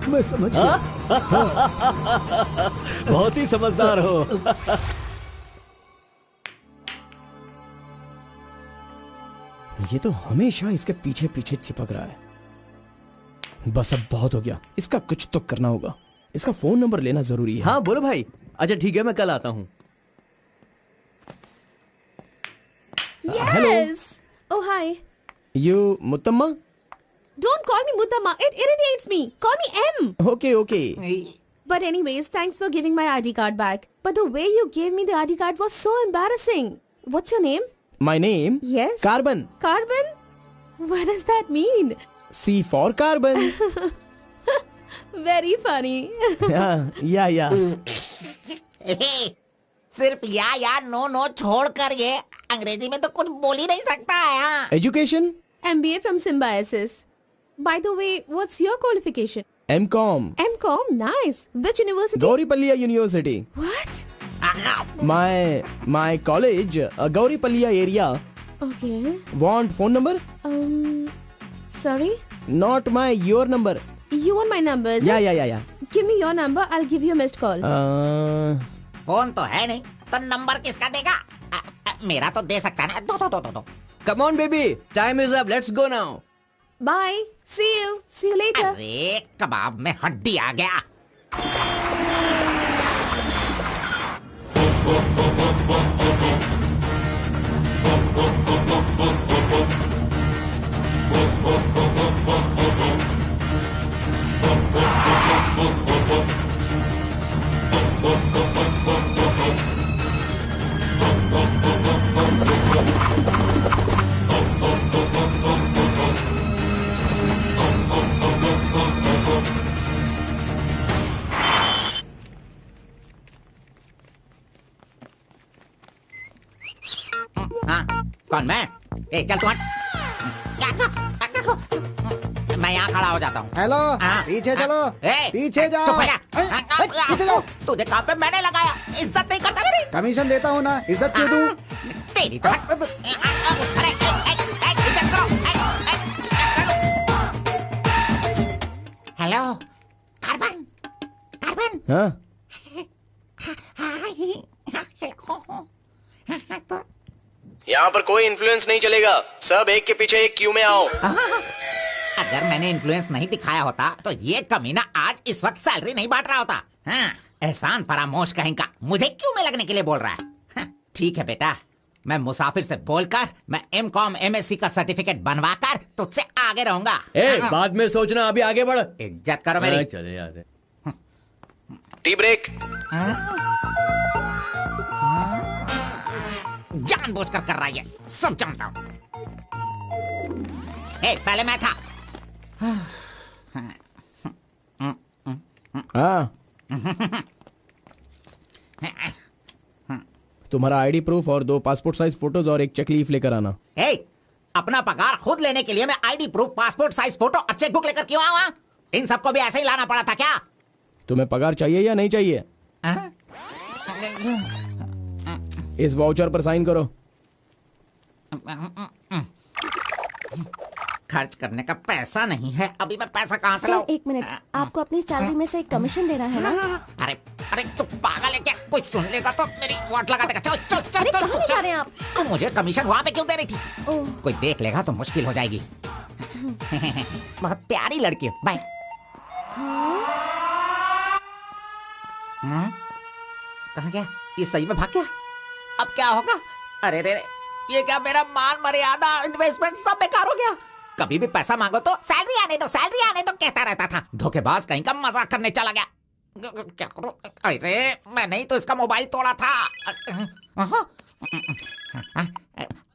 मैं समझ गया। बहुत ही समझदार हो। ये तो हमेशा इसके पीछे पीछे चिपक रहा है। बस अब बहुत हो गया, इसका कुछ तो करना होगा। इसका फोन नंबर लेना जरूरी है। हाँ बोलो भाई। अच्छा ठीक है, मैं कल आता हूँ। Yes. Oh hi. You Muttamma? Don't call me Muttama. It irritates me. Call me M. Okay okay. But anyways, thanks for giving my ID card back. But the way you gave me the ID card was so embarrassing. What's your name? My name? Yes. Carbon. Carbon? What does that mean? C for carbon. Very funny. Yeah. सिर्फ या no छोड़ कर ये अंग्रेजी में तो कुछ बोल ही नहीं सकता है। Education? MBA from Symbiosis. By the way, what's your qualification? M.Com. M.Com? Nice. Which university? Gauripalliya University. What? My college, Gauripalliya area. Okay. Want phone number? Sorry? Not your number. You want my number, is it? Yeah. Give me your number, I'll give you a missed call. Phone तो है नहीं, तो number किसका देगा? मेरा तो दे सकता है ना। दो। Come on, baby. Time is up. Let's go now. Bye. See you later. अरे कबाब में हड्डी आ गया। कौन मैं? ए चल तुम। मैं यहाँ खड़ा हो जाता हूँ। हेलो, पीछे चलो। पीछे जाओ। चुप हो जा। पीछे जाओ। तुझे काम पे मैंने लगाया, इज्जत नहीं करता मेरी। कमीशन देता हूँ ना, इज्जत क्यों दूँ? तेरी तो हेलो कार्बन। हाँ? यहाँ पर कोई इन्फ्लुएंस नहीं चलेगा, सब एक के पीछे एक क्यू में आओ। अगर मैंने इन्फ्लुएंस नहीं दिखाया होता तो ये कमीना आज इस वक्त सैलरी नहीं बांट रहा होता। हाँ, एहसान फरामोश कहेगा, मुझे क्यों में लगने के लिए बोल रहा है? हाँ, ठीक है बेटा, मैं मुसाफिर से बोलकर मैं M.Com MSc का सर्टिफिकेट बनवाकर तुझसे आगे रहूंगा। बाद में सोचना, अभी आगे बढ़। इज्जत करो मेरी। चले यार। Tea break. जानबूझकर कर रहा है, सब जानता हूँ। पहले मैं था। हाँ। तुम्हारा आईडी प्रूफ और 2 पासपोर्ट साइज फोटोज और एक चेक लीफ लेकर आना। अपना पगार खुद लेने के लिए मैं ID proof, passport size photo और चेकबुक लेकर क्यों आऊँ? इन सबको भी ऐसे ही लाना पड़ा था क्या? तुम्हें पगार चाहिए या नहीं चाहिए? इस वाउचर पर साइन करो। खर्च करने का पैसा नहीं है, अभी मैं पैसा कहाँ से लाऊं? एक मिनट, आपको अपनी सैलरी में से एक कमीशन देना है ना? अरे तू पागल है क्या? कोई सुन लेगा तो मेरी वाट लगा देगा। चल कहाँ ले जा रहे हैं आप? तो मुझे कमीशन वहाँ पे क्यों दे रही थी? कोई देख लेगा तो मुश्किल हो जाएगी। बहुत प्यारी लड़की है। बाय। कहाँ गया? ये सही में भाग गया? अब क्या होगा? अरे रे, ये क्या मेरा मान मर्यादा इन्वेस्टमेंट सब बेकार हो गया? कभी भी पैसा मांगो तो सैलरी आने दो कहता रहता था। धोखेबाज कहीं का मजाक करने चला गया। क्या करूं? अरे मैंने ही तो इसका मोबाइल तोड़ा था।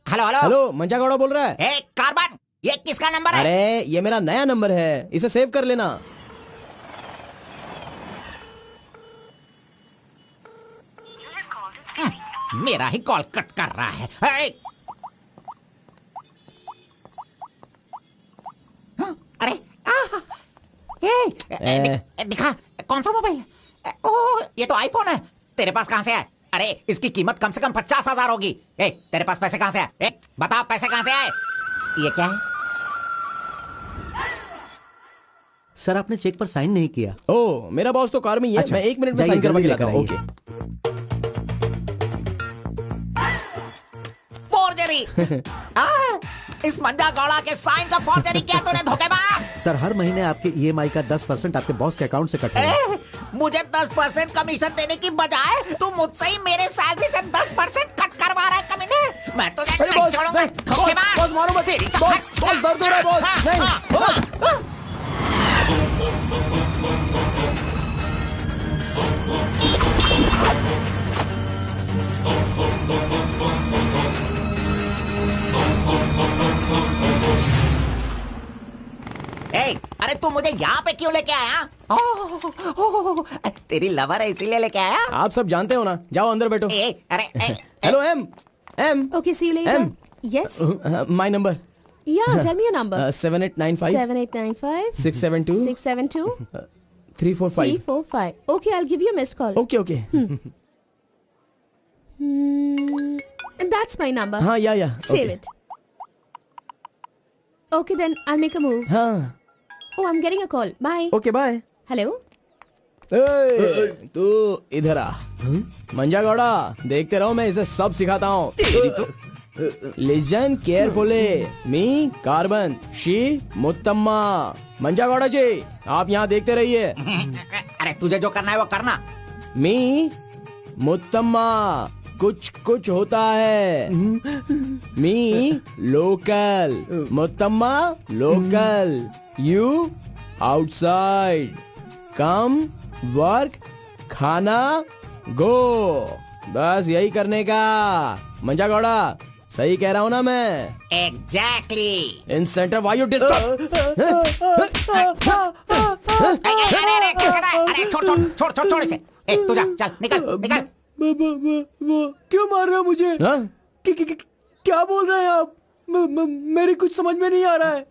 हेलो, मंजा गौड़ा बोल रहा है। कार्बन, ये किसका नंबर है? अरे ये मेरा नया नंबर है, इसे सेव कर लेना। मेरा ही कॉल कट कर रहा है। अरे दिखा, कौन सा मोबाइल? ओह, ये तो आईफोन है। तेरे पास कहाँ से है? अरे इसकी कीमत कम से कम 50,000 होगी। तेरे पास पैसे कहाँ से आए? बता, पैसे कहाँ से आए? ये क्या है? सर, आपने चेक पर साइन नहीं किया। ओह, मेरा बॉस तो कार में ही है। मैं 1 मिनट में साइन करवा के लाता हूँ। ओके। फोर्जरी। इस मंजा गौड़ा के साइन का फोर्जरी किया तूने, धोखेबाज। सर, हर महीने आपके EMI का 10% आपके बॉस के अकाउंट से कट होगा। मुझे 10% कमीशन देने की बजाय तू मुझसे ही मेरे सैलरी से 10% कट करवा रहा है कमीने। मैं तुझे नहीं छोड़ूंगा, धोखेबाज। बॉस मारो मत। बॉस दर्द हो रहा है बॉस। नहीं। अरे तू मुझे यहाँ पे क्यों लेके आया? ओह, तेरी लवर है इसीलिए लेके आया? आप सब जानते हो ना, जाओ अंदर बैठो। हेलो एम। Okay, see you later. M. Yes. My number. Yeah, tell me your number. 7895 7895 672 672 345. 345. Okay, I'll give you a missed call. Okay, okay. That's my number. हाँ, या Save it. Okay, then I'll make a move. हाँ, Oh, I'm getting a call. Bye. Okay bye. Hello? तू इधर आ। मंजा गौड़ा, देखते रहो, मैं इसे सब सिखाता हूँ। Listen carefully, me carbon, she Muttamma. Manja Gowda ji, आप यहाँ देखते रहिए। अरे तुझे जो करना है वो करना। मी मुत्तम्मा, कुछ कुछ होता है। Me local, Muttamma local, you outside, come work, खाना गो। बस यही करने का। मंजा गौड़ा, सही कह रहा हूँ ना मैं? Exactly. Incentive why you disturb. अरे छोड़ इसे। तू जा, चल निकल। क्यों मार रहे हो मुझे? क्या बोल रहे हैं आप? मेरी कुछ समझ में नहीं आ रहा है।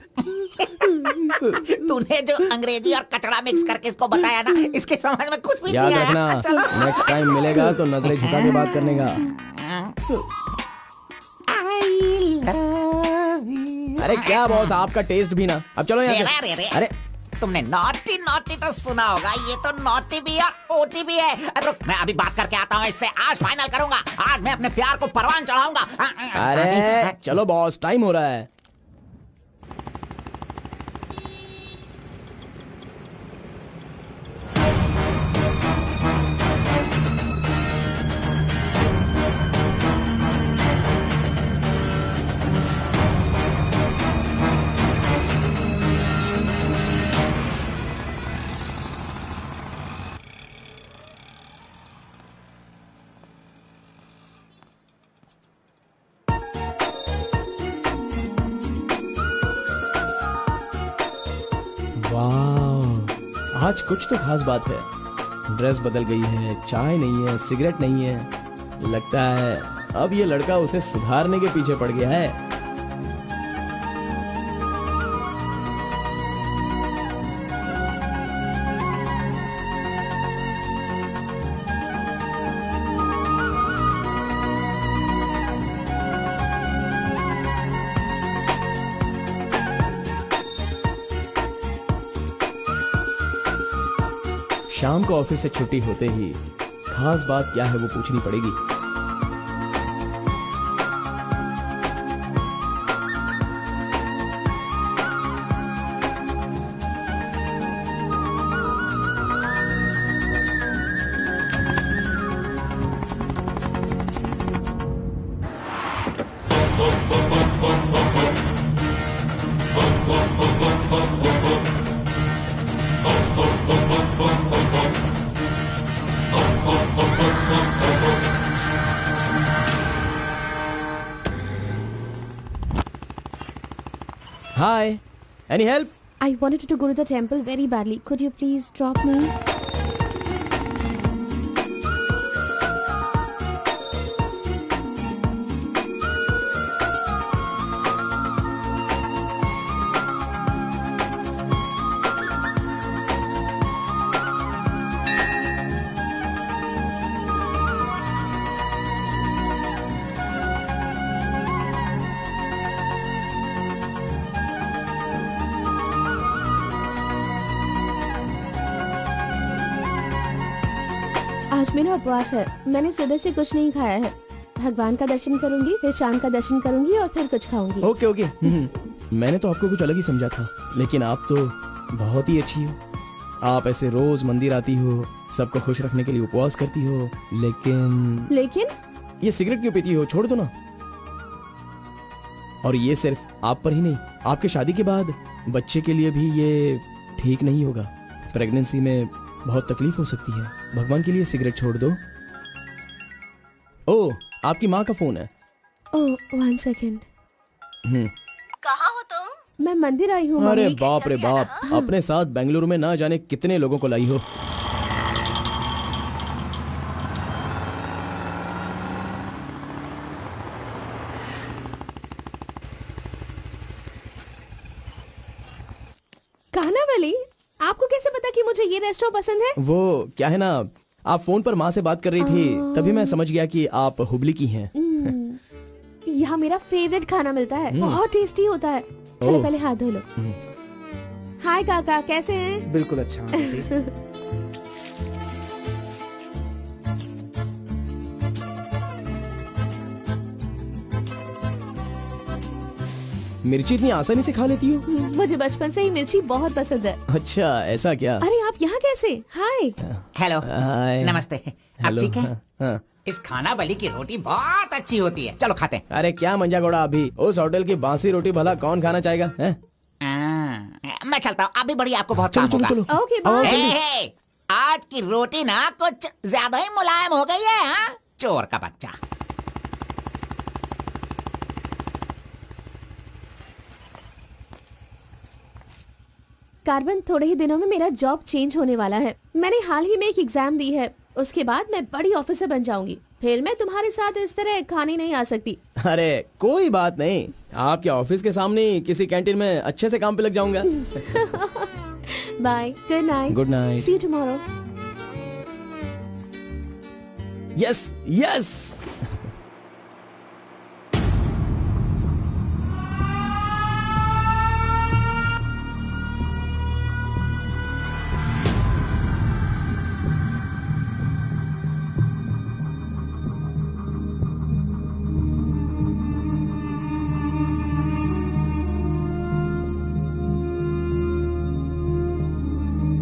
तूने जो अंग्रेजी और कचड़ा मिक्स करके इसको बताया ना, इसके समझ में कुछ भी नहीं आया। याद रखना, नेक्स्ट टाइम मिलेगा तो नजरें झुका के बात करने का। अरे क्या बॉस, आपका टेस्ट भी ना। अब चलो यहाँ से। अरे तुमने नॉटी तो सुना होगा, ये तो नॉटी भी है, ओटी भी है। रुक, मैं अभी बात करके आता हूँ इससे। आज फाइनल करूंगा, आज मैं अपने प्यार को परवान चढ़ाऊंगा। अरे चलो बॉस, टाइम हो रहा है। वाह, आज कुछ तो खास बात है। ड्रेस बदल गई है, चाय नहीं है, सिगरेट नहीं है। लगता है अब ये लड़का उसे सुधारने के पीछे पड़ गया है। शाम को ऑफिस से छुट्टी होते ही खास बात क्या है वो पूछनी पड़ेगी। Hi, any help? I wanted to go to the temple very badly. Could you please drop me? आज मेरा उपवास है। मैंने सुबह से कुछ नहीं खाया है। भगवान का दर्शन करूंगी, फिर शाम का दर्शन करूंगी और फिर कुछ खाऊंगी। Okay okay. मैंने तो आपको कुछ अलग ही समझा था, लेकिन आप तो बहुत ही अच्छी हो। आप ऐसे रोज मंदिर आती हो, सबको खुश रखने के लिए उपवास करती हो, लेकिन ये सिगरेट क्यों पीती हो? छोड़ दो ना। और ये सिर्फ आप पर ही नहीं, आपके शादी के बाद बच्चे के लिए भी ये ठीक नहीं होगा। प्रेगनेंसी में बहुत तकलीफ हो सकती है। भगवान के लिए सिगरेट छोड़ दो। ओह, आपकी माँ का फोन है। ओह, 1 सेकेंड। कहाँ हो तुम? मैं मंदिर आई हूँ। अरे मम्मी। बाप रे बाप, अपने साथ बेंगलुरु में ना जाने कितने लोगों को लाई हो। कानावली, आपको कैसे पता कि मुझे ये रेस्टोरेंट पसंद है? वो क्या है ना, आप फोन पर माँ से बात कर रही थी, तभी मैं समझ गया कि आप हुबली की हैं। यहाँ मेरा फेवरेट खाना मिलता है, बहुत टेस्टी होता है। चलो पहले हाथ धो लो। हाय काका, कैसे हैं? बिल्कुल अच्छा हूँ बेटी। मिर्ची इतनी आसानी से खा लेती हो? मुझे बचपन से ही मिर्ची बहुत पसंद है। अच्छा, ऐसा क्या? अरे आप यहाँ कैसे? हाय। हेलो, हाय। नमस्ते। आप हेलो, ठीक है? हाँ। इस खाना बली की रोटी बहुत अच्छी होती है, चलो खाते हैं। अरे क्या मंजा घोड़ा, अभी उस होटल की बासी रोटी भला कौन खाना चाहेगा? हैं? मैं चलता हूँ, अभी बड़ी आपको बहुत चलो काम चलो होगा। चलो। ओके आओ, बाय। जल्दी। हे, आज की रोटी ना कुछ ज्यादा ही मुलायम हो गई है। हाँ? चोर का बच्चा। कार्बन, थोड़े ही दिनों में मेरा जॉब चेंज होने वाला है। मैंने हाल ही में एक एग्जाम दी है, उसके बाद मैं बड़ी ऑफिसर बन जाऊंगी। फिर मैं तुम्हारे साथ इस तरह खाने नहीं आ सकती। अरे कोई बात नहीं, आपके ऑफिस के सामने किसी कैंटीन में अच्छे से काम पे लग जाऊंगा। Bye, good night. Good night. See you tomorrow. Yes yes.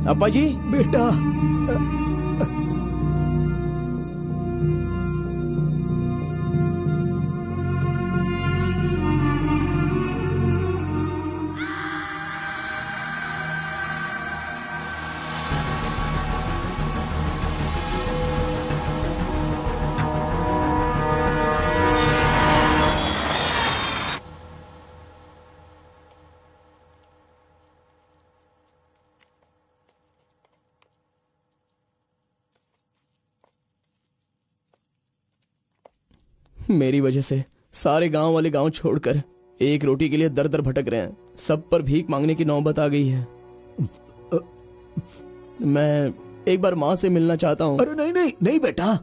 अप्पा जी। बेटा, मेरी वजह से सारे गांव वाले गांव छोड़कर एक रोटी के लिए दर दर भटक रहे हैं। सब पर भीख मांगने की नौबत आ गई है। मैं एक बार माँ से मिलना चाहता हूँ। अरे नहीं नहीं नहीं बेटा,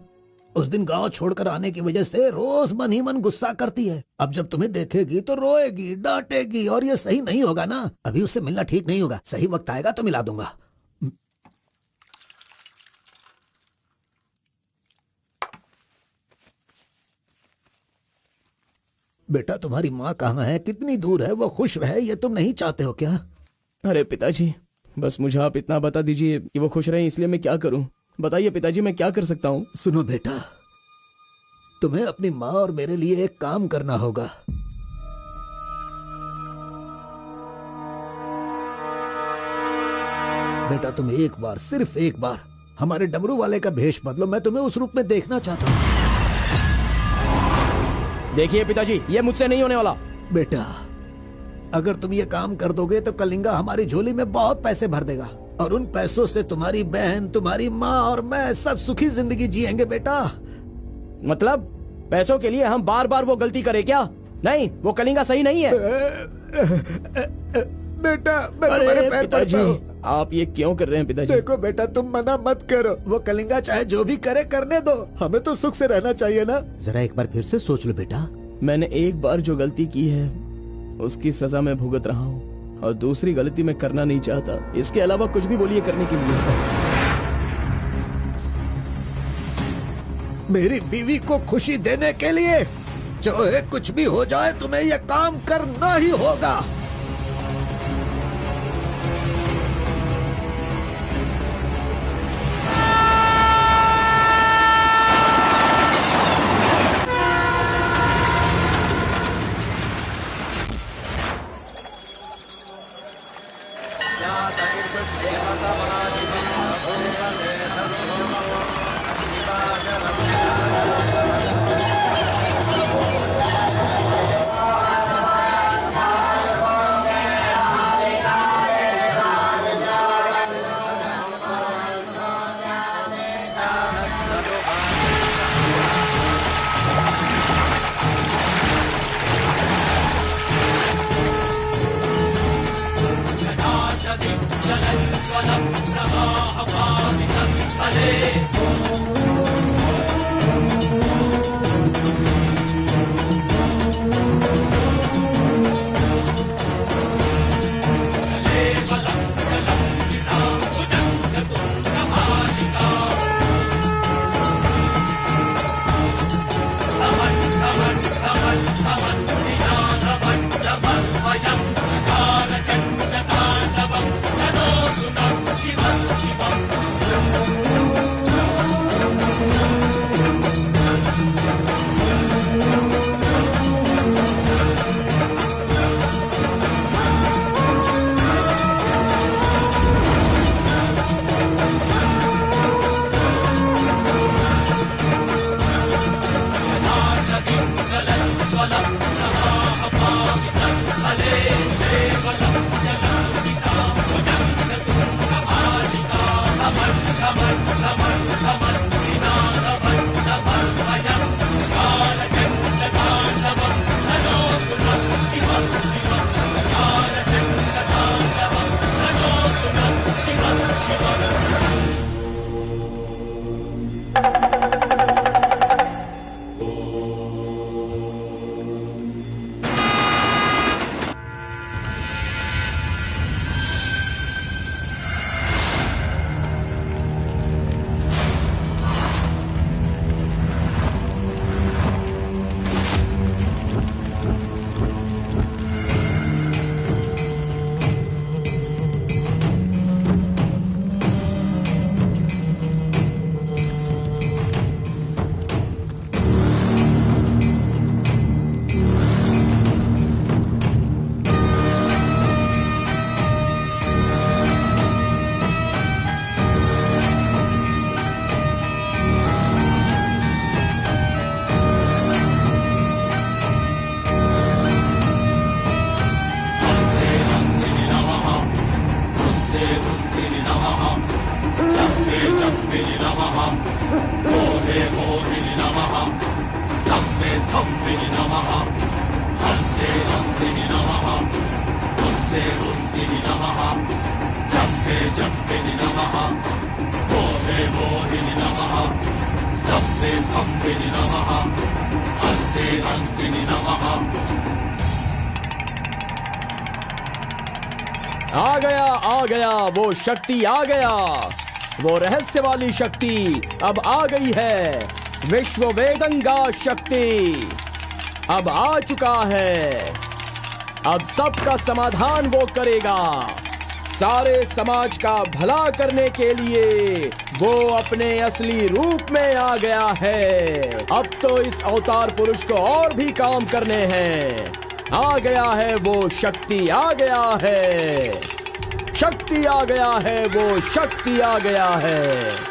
उस दिन गांव छोड़कर आने की वजह से रोज मन ही मन गुस्सा करती है। अब जब तुम्हें देखेगी तो रोएगी, डांटेगी, और ये सही नहीं होगा ना। अभी उससे मिलना ठीक नहीं होगा। सही वक्त आएगा तो मिला दूंगा। बेटा, तुम्हारी माँ कहाँ है? कितनी दूर है? वो खुश रहे ये तुम नहीं चाहते हो क्या? अरे पिताजी, बस मुझे आप इतना बता दीजिए कि वो खुश रहे, इसलिए मैं क्या करूं? बताइए पिताजी, मैं क्या कर सकता हूं? सुनो बेटा, तुम्हें अपनी माँ और मेरे लिए एक काम करना होगा। बेटा, तुम एक बार, सिर्फ एक बार हमारे डमरू वाले का भेष बदलो। मैं तुम्हें उस रूप में देखना चाहता हूँ। देखिए पिताजी, ये मुझसे नहीं होने वाला। बेटा, अगर तुम ये काम कर दोगे तो कलिंगा हमारी झोली में बहुत पैसे भर देगा, और उन पैसों से तुम्हारी बहन, तुम्हारी माँ और मैं सब सुखी जिंदगी जिएंगे। बेटा, मतलब पैसों के लिए हम बार बार वो गलती करें क्या? नहीं, वो कलिंगा सही नहीं है। बेटा, मैं तुम्हारे पैर पड़ता हूं। आप ये क्यों कर रहे हैं पिताजी? देखो बेटा, तुम मना मत करो। वो कलिंगा चाहे जो भी करे करने दो, हमें तो सुख से रहना चाहिए ना। जरा एक बार फिर से सोच लो बेटा। मैंने एक बार जो गलती की है उसकी सजा मैं भुगत रहा हूँ, और दूसरी गलती मैं करना नहीं चाहता। इसके अलावा कुछ भी बोलिए करने के लिए। मेरी बीवी को खुशी देने के लिए चाहे कुछ भी हो जाए, तुम्हें यह काम करना ही होगा। आ गया वो शक्ति आ गया, वो रहस्य वाली शक्ति अब आ गई है। विश्व वेदंगा शक्ति अब आ चुका है। अब सबका समाधान वो करेगा। सारे समाज का भला करने के लिए वो अपने असली रूप में आ गया है। अब तो इस अवतार पुरुष को और भी काम करने हैं। आ गया है वो शक्ति, आ गया है शक्ति, आ गया है वो शक्ति, आ गया है।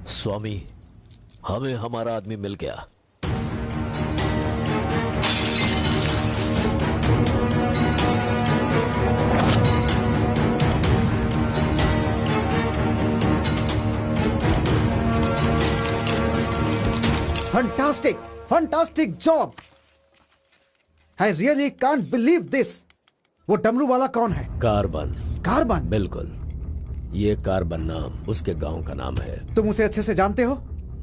स्वामी, हमें हमारा आदमी मिल गया। Fantastic job. I really can't believe this. वो डमरू वाला कौन है? कार्बन। कार्बन? बिल्कुल, ये कार्बन नाम उसके गांव का नाम है। तुम उसे अच्छे से जानते हो?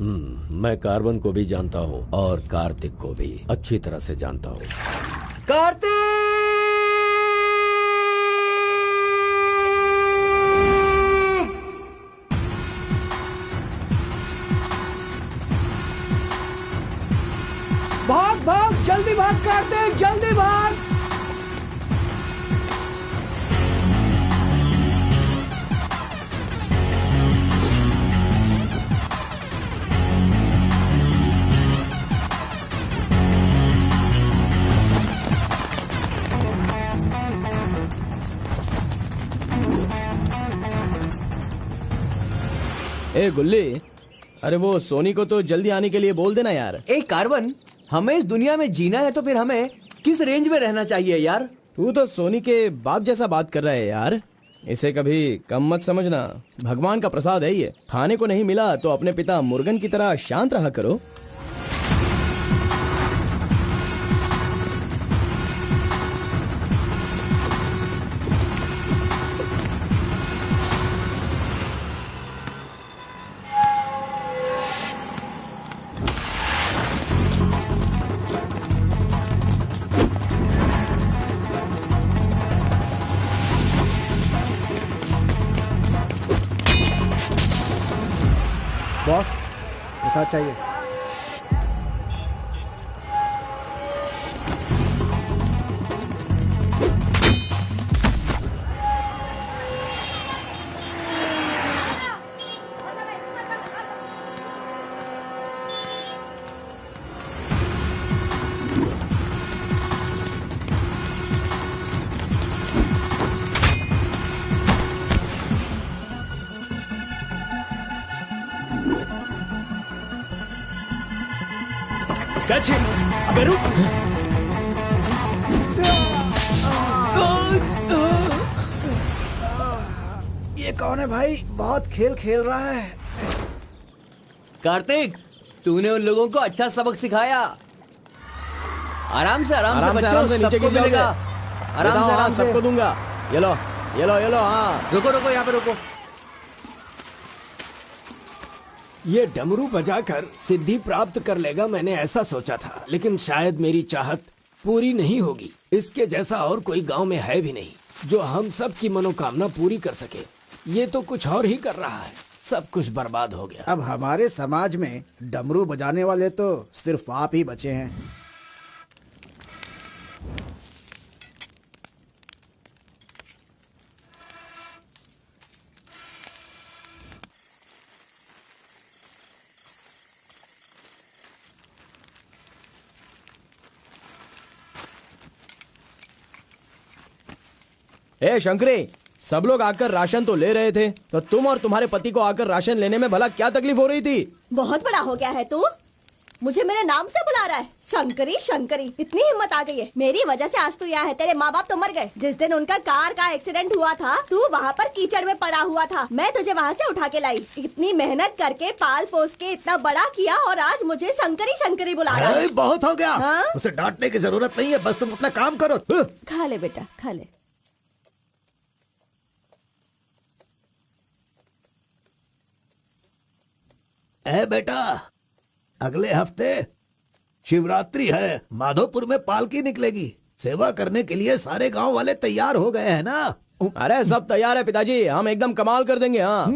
मैं कार्बन को भी जानता हूँ और कार्तिक को भी अच्छी तरह से जानता हूँ। कार्तिक! भाग भाग, जल्दी भाग कार्तिक, जल्दी भाग। ए गुल्ली, अरे वो सोनी को तो जल्दी आने के लिए बोल देना यार। ए कार्बन, हमें इस दुनिया में जीना है तो फिर हमें किस रेंज में रहना चाहिए यार? तू तो सोनी के बाप जैसा बात कर रहा है यार। इसे कभी कम मत समझना, भगवान का प्रसाद है ये। खाने को नहीं मिला तो अपने पिता मुर्गन की तरह शांत रहा करो। बॉस, प्रसाद चाहिए। अबे रुक। ये कौन है भाई? बहुत खेल खेल रहा है। कार्तिक, तूने उन लोगों को अच्छा सबक सिखाया। आराम से बच्चों, नीचे सबको गिर मिलेगा। आराम से सबको दूंगा। ये लो। हाँ, रुको यहाँ पे रुको। ये डमरू बजाकर सिद्धि प्राप्त कर लेगा, मैंने ऐसा सोचा था, लेकिन शायद मेरी चाहत पूरी नहीं होगी। इसके जैसा और कोई गांव में है भी नहीं जो हम सब की मनोकामना पूरी कर सके। ये तो कुछ और ही कर रहा है, सब कुछ बर्बाद हो गया। अब हमारे समाज में डमरू बजाने वाले तो सिर्फ आप ही बचे हैं। ए शंकरी, सब लोग आकर राशन तो ले रहे थे, तो तुम और तुम्हारे पति को आकर राशन लेने में भला क्या तकलीफ हो रही थी? बहुत बड़ा हो गया है तू, मुझे मेरे नाम से बुला रहा है। शंकरी शंकरी, इतनी हिम्मत आ गई है। मेरी वजह से आज तू यहाँ है। तेरे माँ बाप तो मर गए। जिस दिन उनका कार का एक्सीडेंट हुआ था, तू वहाँ पर कीचड़ में पड़ा हुआ था। मैं तुझे वहाँ से उठा के लाई। इतनी मेहनत करके पाल पोस के इतना बड़ा किया और आज मुझे शंकरी शंकरी बुला रहा है। बहुत हो गया। हाँ? उसे डांटने की जरूरत नहीं है, बस तुम अपना काम करो। खा ले बेटा, खा ले। ए बेटा, अगले हफ्ते शिवरात्रि है, माधोपुर में पालकी निकलेगी। सेवा करने के लिए सारे गांव वाले तैयार हो गए हैं ना? अरे सब तैयार है पिताजी, हम एकदम कमाल कर देंगे। हाँ।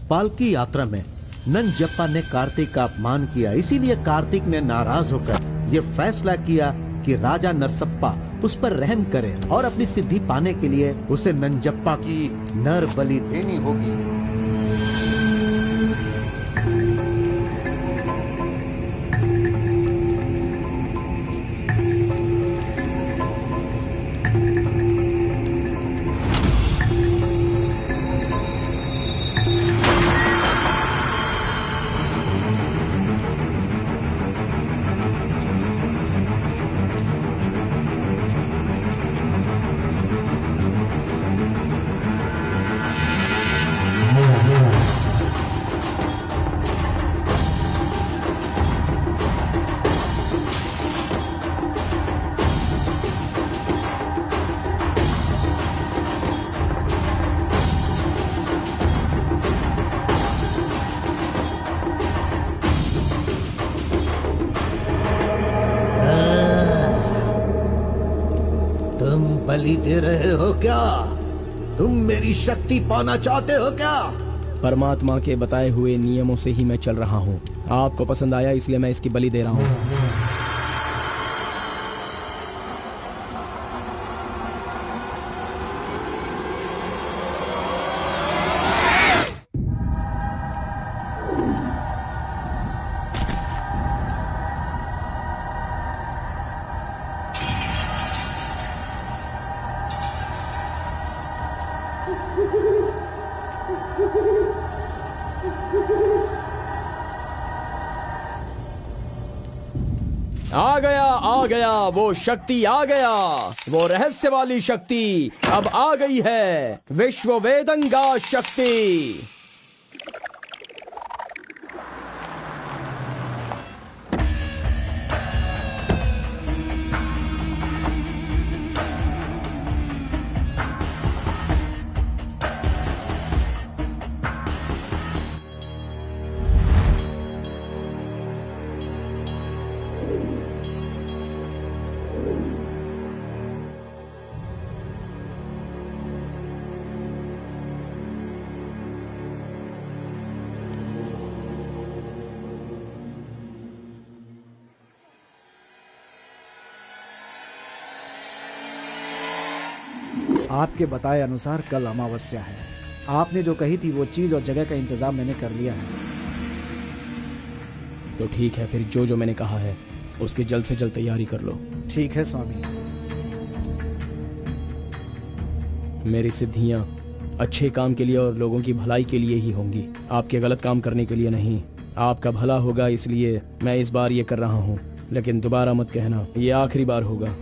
पालकी यात्रा में नंजप्पा ने कार्तिक का अपमान किया, इसीलिए कार्तिक ने नाराज होकर ये फैसला किया कि राजा नरसप्पा उस पर रहम करे और अपनी सिद्धि पाने के लिए उसे नंजप्पा की नर बलि देनी होगी। बलि दे रहे हो क्या? तुम मेरी शक्ति पाना चाहते हो क्या? परमात्मा के बताए हुए नियमों से ही मैं चल रहा हूँ। आपको पसंद आया इसलिए मैं इसकी बलि दे रहा हूँ। आ गया वो शक्ति, आ गया वो रहस्य वाली शक्ति। अब आ गई है विश्व वेदंगा शक्ति। आपके बताए अनुसार कल अमावस्या है। आपने जो कही थी वो चीज और जगह का इंतजाम मैंने कर लिया है। तो ठीक है, फिर जो जो मैंने कहा है उसकी जल्द से जल्द तैयारी कर लो। ठीक है स्वामी। मेरी सिद्धियां अच्छे काम के लिए और लोगों की भलाई के लिए ही होंगी, आपके गलत काम करने के लिए नहीं। आपका भला होगा इसलिए मैं इस बार ये कर रहा हूँ, लेकिन दोबारा मत कहना, ये आखिरी बार होगा।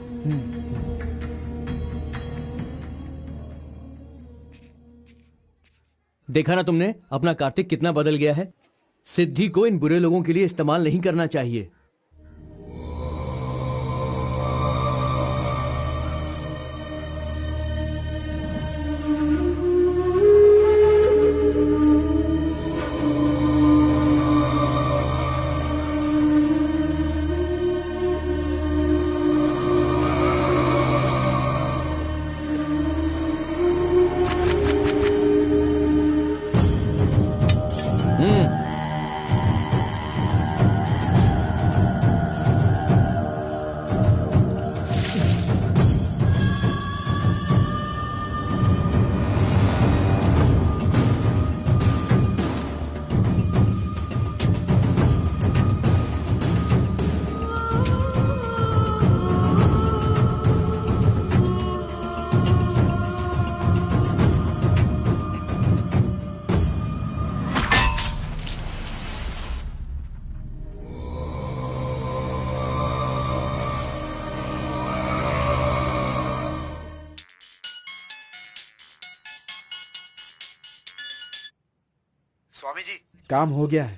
देखा ना तुमने अपना कार्तिक कितना बदल गया है। सिद्धि को इन बुरे लोगों के लिए इस्तेमाल नहीं करना चाहिए। स्वामी जी, काम हो गया है।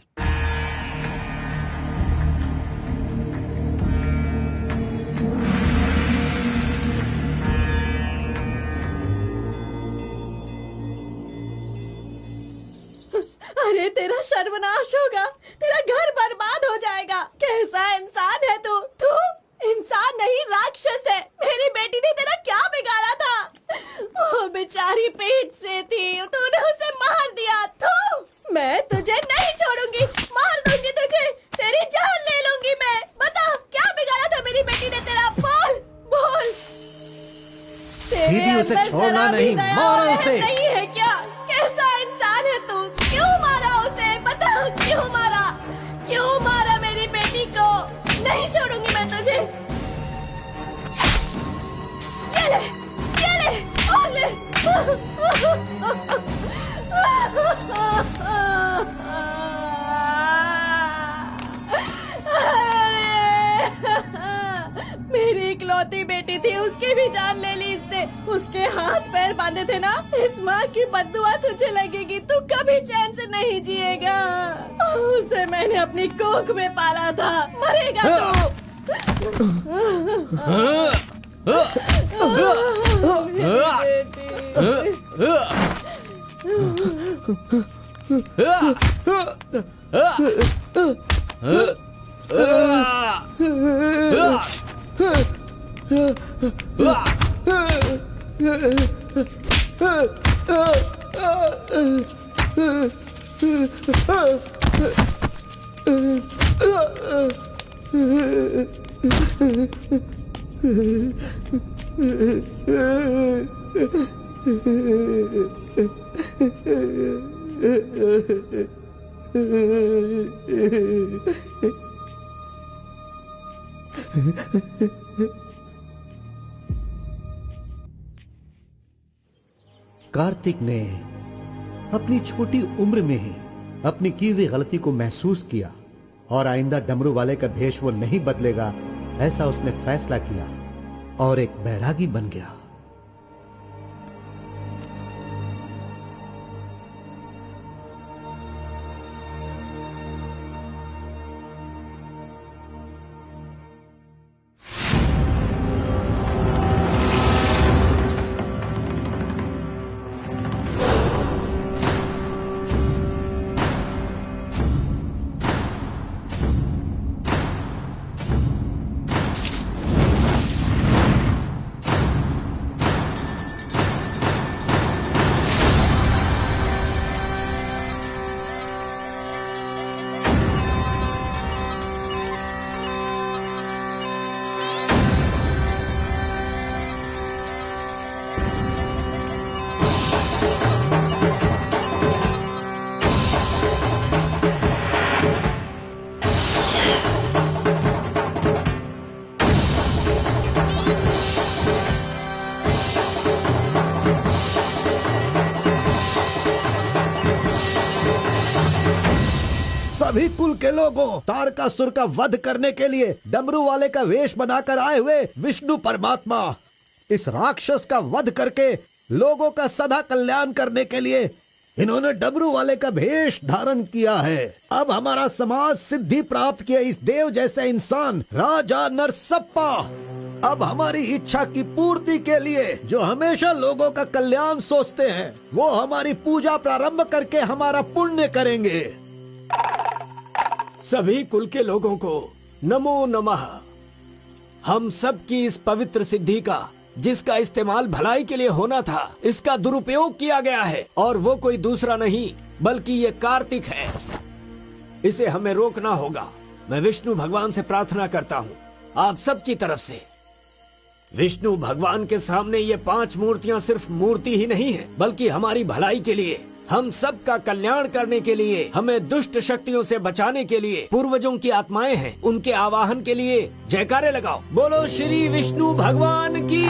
अरे तेरा सर्वनाश होगा, तेरा घर बर्बाद हो जाएगा। कैसा इंसान है तू? तू इंसान नहीं, राक्षस है। मेरी बेटी ने तेरा क्या बिगाड़ा था? वो बेचारी पेट से थी, तूने उसे मार दिया। तू, मैं तुझे नहीं छोड़ूंगी, मार दूंगी तुझे, तेरी जान ले लूंगी मैं। बता क्या बिगाड़ा था मेरी बेटी ने तेरा? बोल बोल। दीदी उसे छोड़ना नहीं, मारो उसे। नहीं है क्या? कैसा इंसान है तू? क्यों मारा उसे? बता क्यों मारा? क्यों मारा मेरी बेटी को? नहीं छोड़ूंगी मैं तुझे। ये ले और ले। मेरी इकलौती बेटी थी, उसकी भी जान ले ली इसने। उसके हाथ पैर बांधे थे ना, इस माँ की बद्दुआ तुझे लगेगी, तू कभी चैन से नहीं जिएगा। उसे मैंने अपनी कोख में पाला था, मरेगा तू। कार्तिक ने अपनी छोटी उम्र में ही अपनी की हुई गलती को महसूस किया और आइंदा डमरू वाले का भेष वो नहीं बदलेगा, ऐसा उसने फैसला किया और एक बैरागी बन गया। सभी कुल के लोगों, तारकासुर का वध करने के लिए डमरू वाले का वेश बनाकर आए हुए विष्णु परमात्मा इस राक्षस का वध करके लोगों का सदा कल्याण करने के लिए इन्होंने डमरू वाले का भेष धारण किया है। अब हमारा समाज सिद्धि प्राप्त किया इस देव जैसे इंसान राजा नरसप्पा अब हमारी इच्छा की पूर्ति के लिए, जो हमेशा लोगों का कल्याण सोचते हैं, वो हमारी पूजा प्रारंभ करके हमारा पुण्य करेंगे। सभी कुल के लोगों को नमो नमः। हम सब की इस पवित्र सिद्धि का, जिसका इस्तेमाल भलाई के लिए होना था, इसका दुरुपयोग किया गया है और वो कोई दूसरा नहीं बल्कि ये कार्तिक है। इसे हमें रोकना होगा। मैं विष्णु भगवान से प्रार्थना करता हूँ आप सब की तरफ से। विष्णु भगवान के सामने ये 5 मूर्तियाँ सिर्फ मूर्ति ही नहीं है, बल्कि हमारी भलाई के लिए, हम सब का कल्याण करने के लिए, हमें दुष्ट शक्तियों से बचाने के लिए पूर्वजों की आत्माएं हैं, उनके आवाहन के लिए जयकारे लगाओ। बोलो श्री विष्णु भगवान की।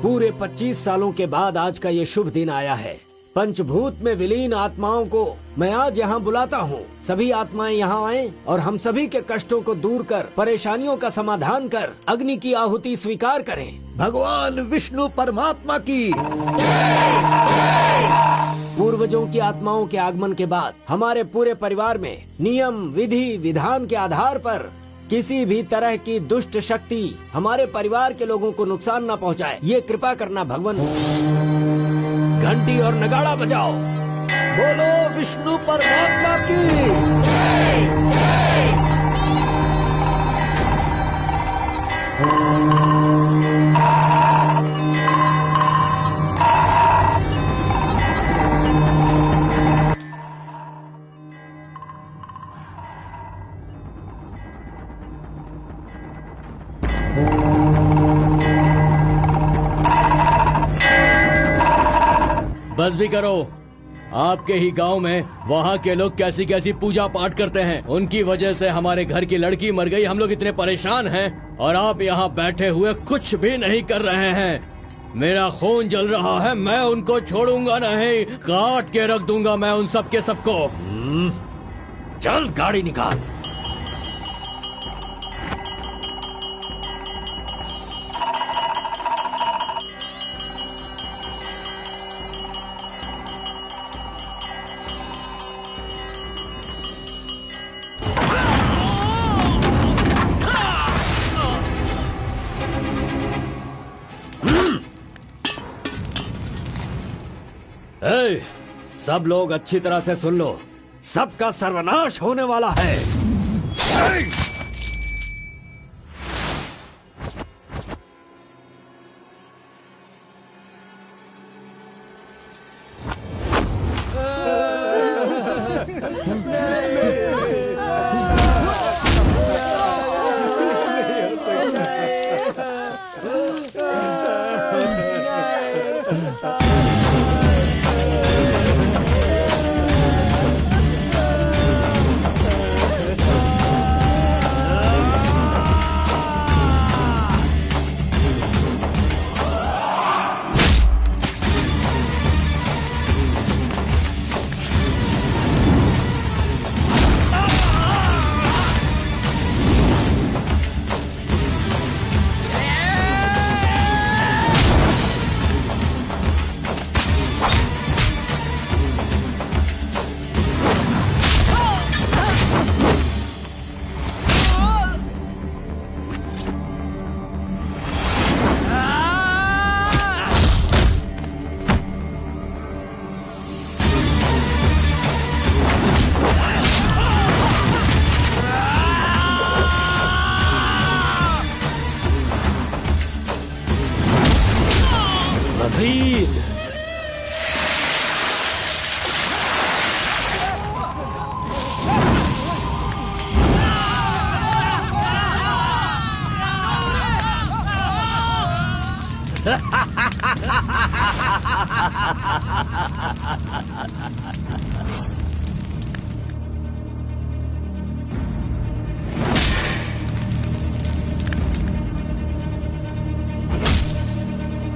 पूरे 25 सालों के बाद आज का ये शुभ दिन आया है। पंचभूत में विलीन आत्माओं को मैं आज यहाँ बुलाता हूँ। सभी आत्माएं यहाँ आएं और हम सभी के कष्टों को दूर कर, परेशानियों का समाधान कर, अग्नि की आहुति स्वीकार करें। भगवान विष्णु परमात्मा की। पूर्वजों की आत्माओं के आगमन के बाद हमारे पूरे परिवार में नियम, विधि, विधान के आधार पर किसी भी तरह की दुष्ट शक्ति हमारे परिवार के लोगों को नुकसान न पहुंचाए, ये कृपा करना भगवान। घंटी और नगाड़ा बजाओ। बोलो विष्णु परमात्मा की। बस भी करो। आपके ही गांव में वहाँ के लोग कैसी कैसी पूजा पाठ करते हैं, उनकी वजह से हमारे घर की लड़की मर गई। हम लोग इतने परेशान हैं और आप यहाँ बैठे हुए कुछ भी नहीं कर रहे हैं। मेरा खून जल रहा है, मैं उनको छोड़ूंगा नहीं, काट के रख दूंगा मैं उन सब के सबको। चल गाड़ी निकाल। सब लोग अच्छी तरह से सुन लो, सबका सर्वनाश होने वाला है।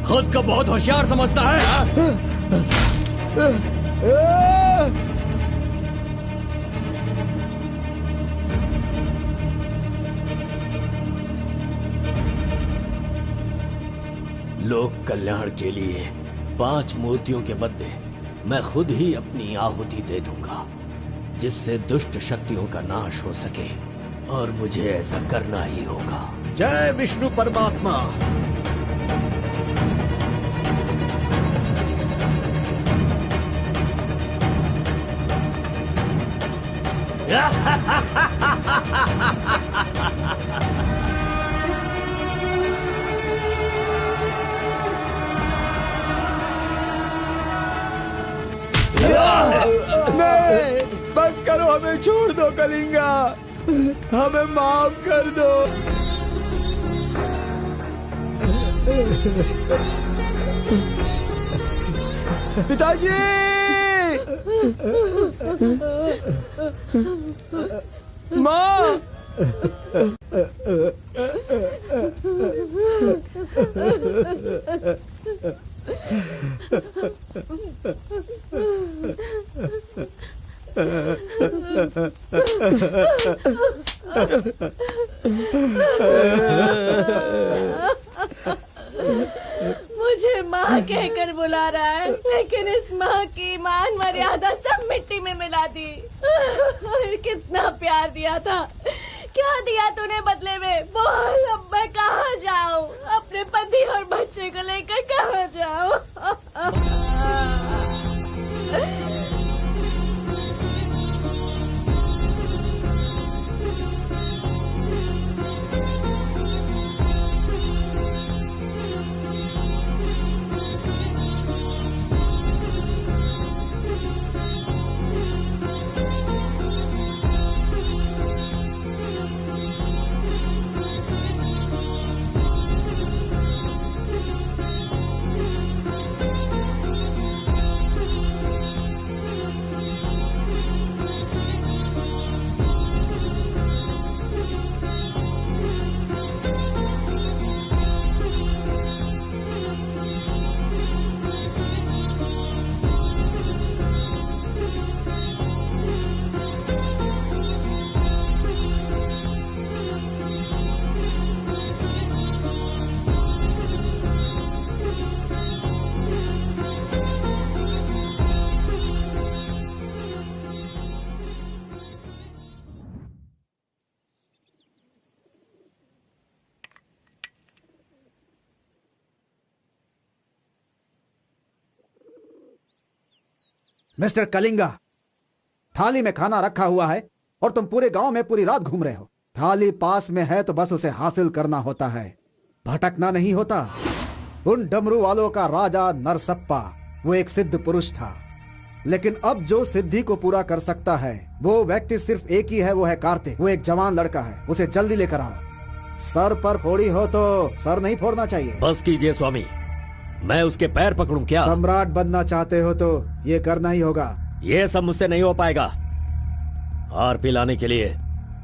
खुद को बहुत होशियार समझता है। लोक कल्याण के लिए 5 मूर्तियों के बदले मैं खुद ही अपनी आहुति दे दूंगा, जिससे दुष्ट शक्तियों का नाश हो सके, और मुझे ऐसा करना ही होगा। जय विष्णु परमात्मा। नहीं, बस करो, हमें छोड़ दो कलिंगा, हमें माफ कर दो। पिताजी, माँ, मुझे माँ कहकर बुला रहा है, लेकिन इस माँ की मान मर्यादा सब मिट्टी में मिला दी। कितना प्यार दिया था, क्या दिया तूने बदले में? बोल, अब मैं कहाँ जाऊँ? अपने पति और बच्चे को लेकर कहाँ जाऊँ? मिस्टर कलिंगा, थाली में खाना रखा हुआ है और तुम पूरे गांव में पूरी रात घूम रहे हो। थाली पास में है तो बस उसे हासिल करना होता है, भटकना नहीं होता। उन डमरू वालों का राजा नरसप्पा वो एक सिद्ध पुरुष था, लेकिन अब जो सिद्धि को पूरा कर सकता है वो व्यक्ति सिर्फ एक ही है, वो है कार्तिक। वो एक जवान लड़का है, उसे जल्दी लेकर आओ। सर पर फोड़ी हो तो सर नहीं फोड़ना चाहिए। बस कीजिए स्वामी, मैं उसके पैर पकड़ूं क्या? सम्राट बनना चाहते हो तो ये करना ही होगा। ये सब मुझसे नहीं हो पाएगा। हार पिलाने के लिए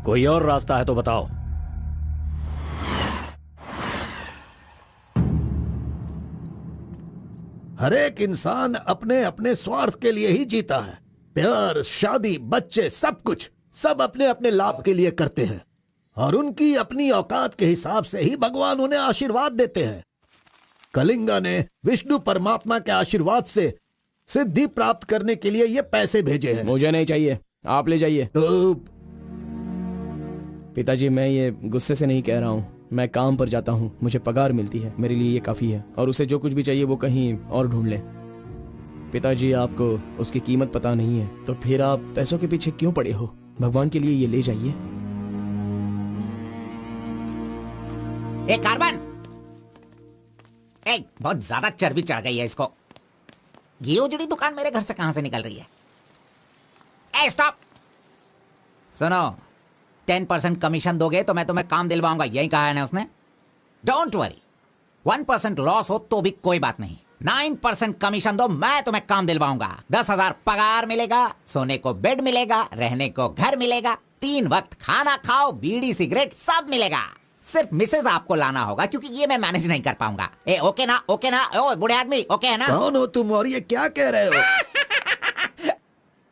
कोई और रास्ता है तो बताओ। हर एक इंसान अपने अपने स्वार्थ के लिए ही जीता है। प्यार, शादी, बच्चे, सब कुछ सब अपने अपने लाभ के लिए करते हैं और उनकी अपनी औकात के हिसाब से ही भगवान उन्हें आशीर्वाद देते हैं। कलिंगा ने विष्णु परमात्मा के आशीर्वाद से सिद्धि प्राप्त करने के लिए ये पैसे भेजे हैं। मुझे नहीं चाहिए, आप ले जाइए। तो पिताजी, मैं ये गुस्से से नहीं कह रहा हूँ। मैं काम पर जाता हूँ, मुझे पगार मिलती है, मेरे लिए ये काफी है। और उसे जो कुछ भी चाहिए वो कहीं और ढूंढ ले। पिताजी, आपको उसकी कीमत पता नहीं है तो फिर आप पैसों के पीछे क्यों पड़े हो? भगवान के लिए ये ले जाइए। ए कार्बन, बहुत ज्यादा चर्बी चढ़ गई है इसको। ये उजड़ी दुकान मेरे घर से कहां से निकल रही है? ए स्टॉप, सुनो, 10% कमीशन दोगे तो मैं तुम्हें काम दिलवाऊंगा, यही कहा है ना उसने। डोंट वरी, 1% लॉस हो तो भी कोई बात नहीं। 9% कमीशन दो, मैं तुम्हें काम दिलवाऊंगा। 10,000 पगार मिलेगा, सोने को बेड मिलेगा, रहने को घर मिलेगा, 3 वक्त खाना खाओ, बीड़ी सिगरेट सब मिलेगा। सिर्फ मिसेज आपको लाना होगा क्योंकि ये मैं मैनेज नहीं कर पाऊंगा। ए ओके ना? ओके ना? ओ बूढ़े आदमी, ओके है ना? कौन हो तुम और ये क्या कह रहे हो?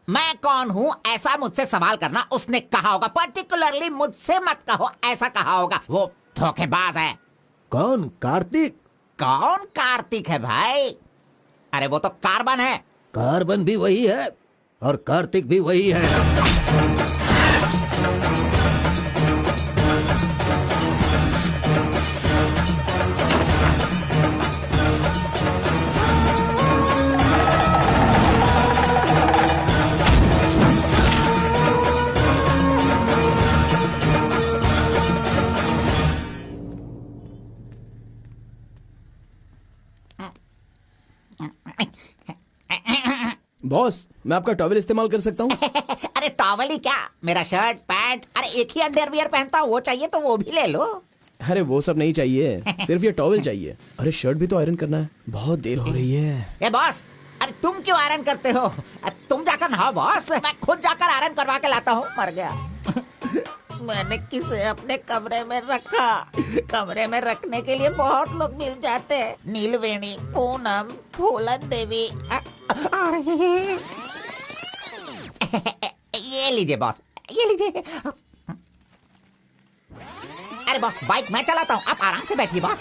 मैं कौन हूँ ऐसा मुझसे सवाल करना उसने कहा होगा। पर्टिकुलरली मुझसे मत कहो, ऐसा कहा होगा। वो धोखेबाज है। कौन? कार्तिक? कौन कार्तिक है भाई? अरे वो तो कार्बन है। कार्बन भी वही है और कार्तिक भी वही है। बॉस, मैं आपका टॉवल इस्तेमाल कर सकता हूँ? अरे टॉवल ही क्या, मेरा शर्ट पैंट, अरे एक ही अंडरवियर पहनता हूँ, वो चाहिए तो वो भी ले लो। अरे वो सब नहीं चाहिए, सिर्फ ये टॉवल चाहिए। अरे शर्ट भी तो आयरन करना है, बहुत देर हो रही है। ए बॉस, अरे तुम क्यों आयरन करते हो? तुम जाकर नहाओ बॉस, मैं खुद जाकर आयरन करवा के लाता हूँ। मर गया। मैंने किसे अपने कमरे में रखा? कमरे में रखने के लिए बहुत लोग मिल जाते हैं। नीलवेणी, पूनम, फूलन देवी। ये लीजिए बॉस, ये लीजिए। अरे बॉस, बाइक मैं चलाता हूँ, आप आराम से बैठिए बॉस।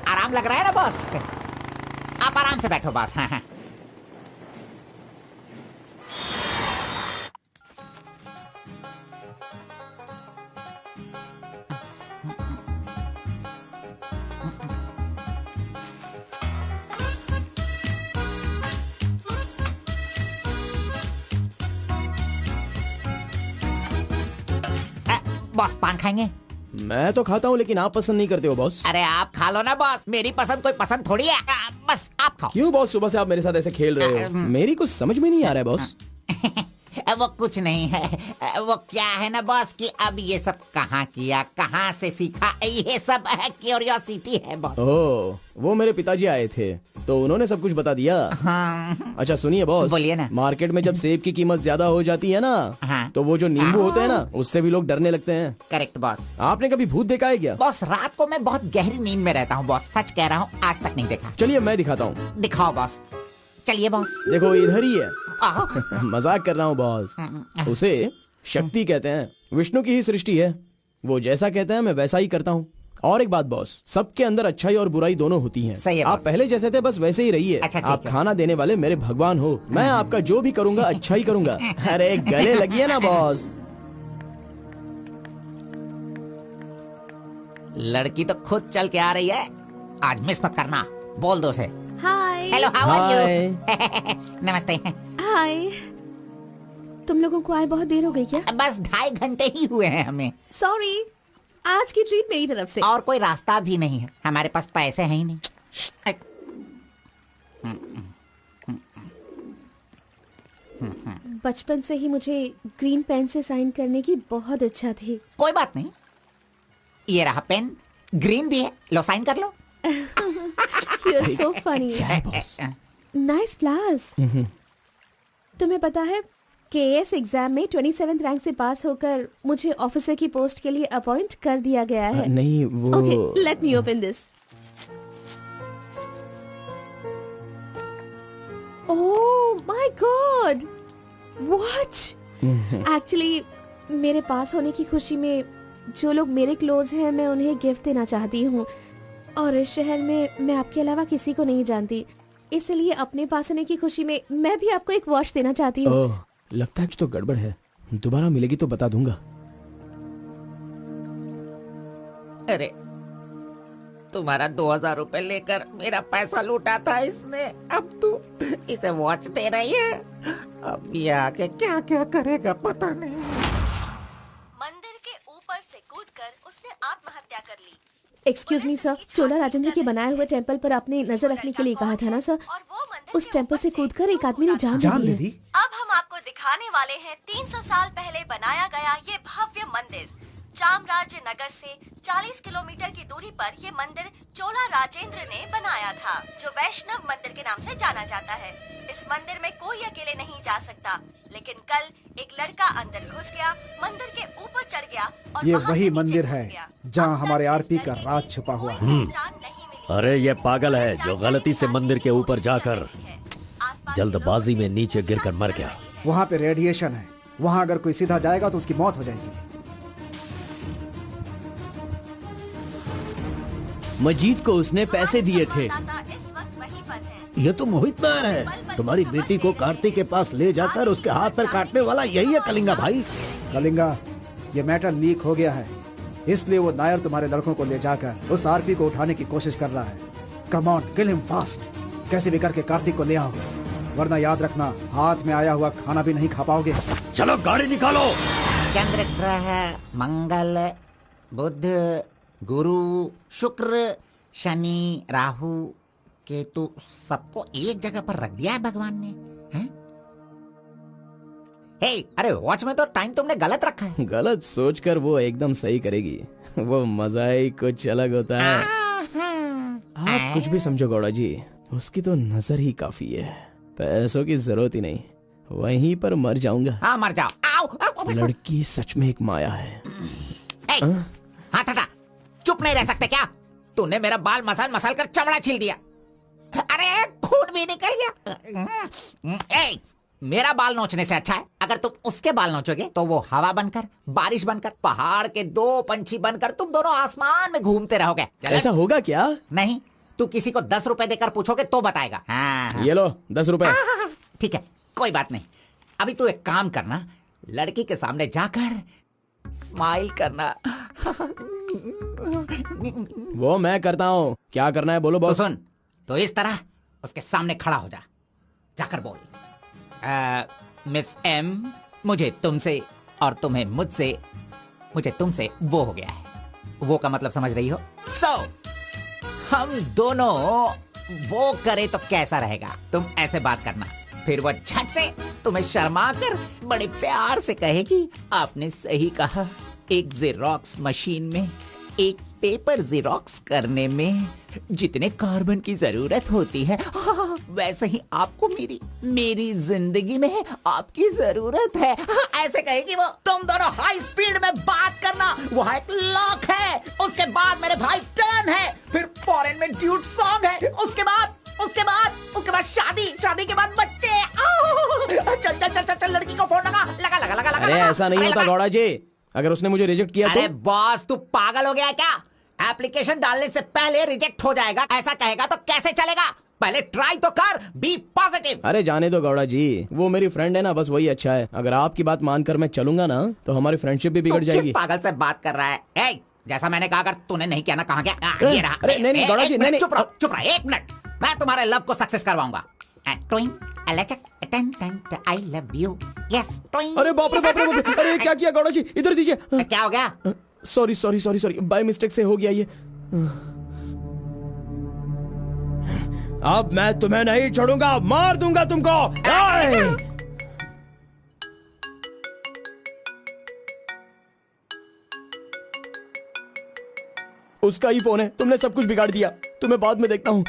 आराम लग रहा है ना बॉस? आप आराम से बैठो बॉस। हाँ। बॉस पान खाएंगे? मैं तो खाता हूँ, लेकिन आप पसंद नहीं करते हो बॉस। अरे आप खा लो ना बॉस, मेरी पसंद कोई पसंद थोड़ी है। बस आप खाओ। क्यों बॉस, सुबह से आप मेरे साथ ऐसे खेल रहे हो? मेरी कुछ समझ में नहीं आ रहा है बॉस। वो कुछ नहीं है, वो क्या है ना बॉस कि अब ये सब कहाँ किया, कहाँ से सीखा, ये सब क्यूरियोसिटी है बॉस। ओह, वो मेरे पिताजी आए थे तो उन्होंने सब कुछ बता दिया। हाँ। अच्छा सुनिए बॉस, बोलिए ना। मार्केट में जब सेब की कीमत ज्यादा हो जाती है ना, हाँ। तो वो जो नींबू होते हैं ना, उससे भी लोग डरने लगते हैं। Correct boss. आपने कभी भूत देखा है क्या? बॉस रात को मैं बहुत गहरी नींद में रहता हूँ बॉस, सच कह रहा हूँ, आज तक नहीं देखा। चलिए मैं दिखाता हूँ। दिखाओ बॉस। चलिए बॉस। देखो इधर ही है। आओ। मजाक कर रहा हूँ बॉस। उसे शक्ति कहते हैं, विष्णु की ही सृष्टि है। वो जैसा कहते हैं मैं वैसा ही करता हूँ। और एक बात बॉस, सबके अंदर अच्छाई और बुराई दोनों होती हैं। सही है आप बॉस। पहले जैसे थे बस वैसे ही रहिए। अच्छा, ठीक आप है। खाना देने वाले मेरे भगवान हो। मैं आपका जो भी करूँगा अच्छा ही करूँगा। अरे गले लगिए ना बॉस। लड़की तो खुद चल के आ रही है, आज मिस मत करना। बोल दो से। Hi. Hello, how are hi. You? नमस्ते। हाय। तुम लोगों को आए बहुत देर हो गई क्या? बस 2.5 घंटे ही हुए हैं हमें, सॉरी, आज की ट्रीट मेरी तरफ से। और कोई रास्ता भी नहीं है, हमारे पास पैसे हैं ही नहीं। बचपन से ही मुझे ग्रीन पेन से साइन करने की बहुत इच्छा थी। कोई बात नहीं, ये रहा पेन, ग्रीन भी है, लो साइन कर लो। You're so funny. Nice flowers. तुम्हें पता है केएस एग्जाम में 27th रैंक से पास होकर मुझे ऑफिसर की पोस्ट के लिए अपॉइंट कर दिया गया है। नहीं वो Okay, let me open this. Oh my God! What? Actually, मेरे पास होने की खुशी में जो लोग मेरे क्लोज हैं मैं उन्हें गिफ्ट देना चाहती हूँ, और इस शहर में मैं आपके अलावा किसी को नहीं जानती, इसलिए अपने पास होने की खुशी में मैं भी आपको एक वॉच देना चाहती हूँ। ओह, लगता है कुछ तो गड़बड़ है। दोबारा मिलेगी तो बता दूंगा। अरे तुम्हारा 2000 रुपए लेकर मेरा पैसा लूटा था इसने, अब तू इसे वॉच दे रही है। अब ये आके क्या क्या करेगा पता नहीं। मंदिर के ऊपर से कूदकर उसने आत्महत्या कर ली। एक्सक्यूज मी सर, चोला राजेंद्र के बनाए हुए टेम्पल पर आपने नजर रखने के लिए कहा था ना सर? और वो मंदिर उस के टेम्पल ऊपर से कूदकर एक आदमी ने जान ले ली दी। है। अब हम आपको दिखाने वाले हैं 300 साल पहले बनाया गया ये भव्य मंदिर। चामराज नगर से 40 किलोमीटर की दूरी पर ये मंदिर चोला राजेंद्र ने बनाया था, जो वैष्णव मंदिर के नाम से जाना जाता है। इस मंदिर में कोई अकेले नहीं जा सकता, लेकिन कल एक लड़का अंदर घुस गया, मंदिर के ऊपर चढ़ गया और ये वहां से वही नीचे मंदिर कूद है गया। जहाँ अब तक हमारे इस आरपी का लड़के राज की छुपा हुआ कोई है। पहचान नहीं मिली। अरे ये पागल है जो गलती से मंदिर के ऊपर जाकर जल्दबाजी में नीचे गिरकर मर गया। वहाँ पे रेडिएशन है, वहाँ अगर कोई सीधा जाएगा तो उसकी मौत हो जाएगी। मजीद को उसने पैसे दिए थे। इस वक्त वहीं पर है। ये तो मोहित नायर है। तुम्हारी बेटी को कार्तिक के पास ले जाकर उसके हाथ पर काटने वाला यही है कलिंगा भाई। कलिंगा, ये मैटर लीक हो गया है, इसलिए वो नायर तुम्हारे लड़कों को ले जाकर उस आरपी को उठाने की कोशिश कर रहा है। Come on, kill him fast. कैसे भी करके कार्तिक को ले आओ, वरना याद रखना हाथ में आया हुआ खाना भी नहीं खा पाओगे। चलो गाड़ी निकालो। चंद्र ग्रह, मंगल, बुध, गुरु, शुक्र, शनि, राहु, केतु, सबको एक जगह पर रख दिया है भगवान ने, हैं? हे, अरे वॉच में तो टाइम तुमने गलत रखा है। गलत सोचकर वो एकदम सही करेगी। वो मजा ही कुछ अलग होता है। आप कुछ भी समझो गौड़ा जी, उसकी तो नजर ही काफी है। पैसों की जरूरत ही नहीं, वहीं पर मर जाऊंगा। हाँ मर जाओ। आओ, आओ, लड़की सच में एक माया है। हाँ टाटा, चुप नहीं रह सकते क्या? तूने मेरा बाल मसल मसल कर चमड़ा छील दिया। अरे खून भी निकल गया। ए, मेरा बाल नोचने से अच्छा है अगर तुम उसके बाल नोचोगे तो वो हवा बनकर, बारिश बनकर, पहाड़ के 2 पंछी बनकर तुम दोनों आसमान में घूमते रहोगे। ऐसा होगा क्या? नहीं, तू किसी को 10 रुपए देकर पूछोगे तो बताएगा। हाँ। ये लो 10 रुपए। ठीक है, कोई बात नहीं। अभी तू एक काम करना, लड़की के सामने जाकर स्माइल करना। वो मैं करता हूँ, क्या करना है बोलो तो बॉस। सुन, तो इस तरह उसके सामने खड़ा हो जा, जाकर बोल, मिस एम, मुझे तुमसे और तुम्हें मुझसे, मुझे तुमसे वो हो गया है। वो का मतलब समझ रही हो? हम दोनों वो करे तो कैसा रहेगा? तुम ऐसे बात करना, फिर वो झट से तुम्हें शर्मा कर बड़े प्यार से कहेगी, आपने सही कहा, एक जेरोक्स मशीन में एक पेपर जेरोक्स करने में जितने कार्बन की जरूरत होती है, वैसे ही आपको मेरी जिंदगी में आपकी जरूरत है। ऐसे कहेगी वो। तुम दोनों हाई स्पीड में बात करना, वहाँ एक लॉक है, उसके बाद मेरे भाई टर्न है, फिर फॉरेन में ड्यूट सॉन्ग है, उसके बाद शादी के बाद बच्चे। चल लड़की को फोन लगा। अरे ऐसा नहीं होता गौड़ा जी, अगर उसने मुझे रिजेक्ट किया तो। अरे बॉस, तू पागल हो गया है क्या? एप्लीकेशन डालने से पहले रिजेक्ट हो जाएगा, ऐसा कहेगा तो कैसे चलेगा? पहले ट्राई तो कर, बी पॉजिटिव। अरे जाने दो गौड़ा जी, वो मेरी फ्रेंड है ना, बस वही अच्छा है। अगर आपकी बात मानकर मैं चलूंगा ना तो हमारी फ्रेंडशिप भी बिगड़ जाएगी। किस पागल से बात कर रहा है? जैसा मैंने कहा, अगर तूने नहीं किया ना, कहाँ गया? ये रहा। अरे नहीं गौड़ा जी, नहीं। चुप रहो, 1 मिनट, मैं तुम्हारे लव को सक्सेस करवाऊंगा। I love you. Yes. अरे बाप रे, अरे क्या किया गौड़ा जी? इधर दीजिए। क्या हो गया? सॉरी, बाय मिस्टेक से हो गया ये। अब मैं तुम्हें नहीं छोड़ूंगा, मार दूंगा तुमको। उसका ही फोन है, तुमने सब कुछ बिगाड़ दिया। तुम्हें बाद में देखता हूँ।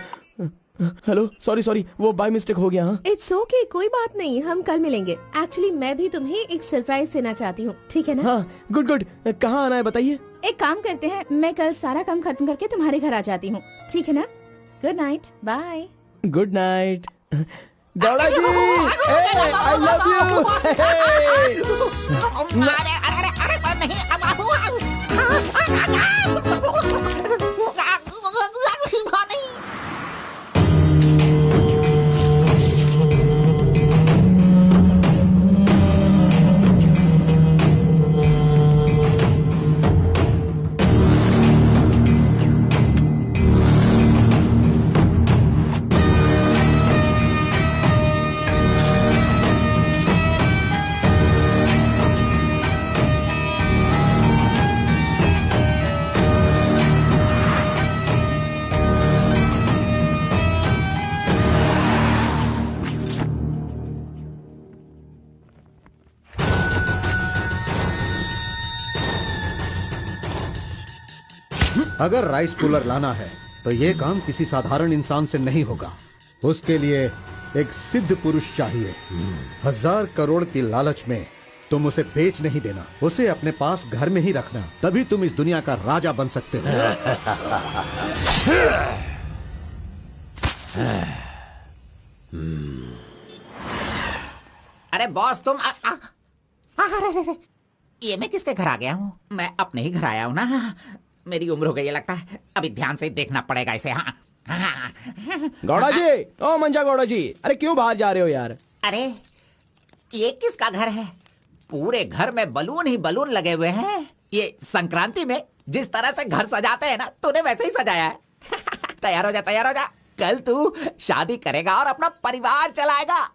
हेलो, सॉरी, वो बाय मिस्टेक हो गया। इट्स ओके, कोई बात नहीं, हम कल मिलेंगे। एक्चुअली मैं भी तुम्हें एक सरप्राइज देना चाहती हूँ, ठीक है ना? हाँ, गुड। कहाँ आना है बताइए? एक काम करते हैं, मैं कल सारा काम खत्म करके तुम्हारे घर आ जाती हूँ, ठीक है ना? Good night, bye. Good night Gowda ji, I love you. अरे नहीं, अगर राइस कूलर लाना है तो यह काम किसी साधारण इंसान से नहीं होगा। उसके लिए एक सिद्ध पुरुष चाहिए। 1000 करोड़ की लालच में तुम उसे बेच नहीं देना, उसे अपने पास घर में ही रखना, तभी तुम इस दुनिया का राजा बन सकते हो। अरे बॉस, तुम ये मैं किसके घर आ गया हूँ? मैं अपने ही घर आया हूँ ना। मेरी उम्र हो गई है लगता है, अभी ध्यान से देखना पड़ेगा इसे। हाँ गौड़ा जी, ओ मंजा गौड़ा जी, अरे क्यों बाहर जा रहे हो यार? अरे ये किसका घर है? पूरे घर में बलून ही बलून लगे हुए हैं। ये संक्रांति में जिस तरह से घर सजाते हैं ना, तूने वैसे ही सजाया है। तैयार हो जा, कल तू शादी करेगा और अपना परिवार चलाएगा।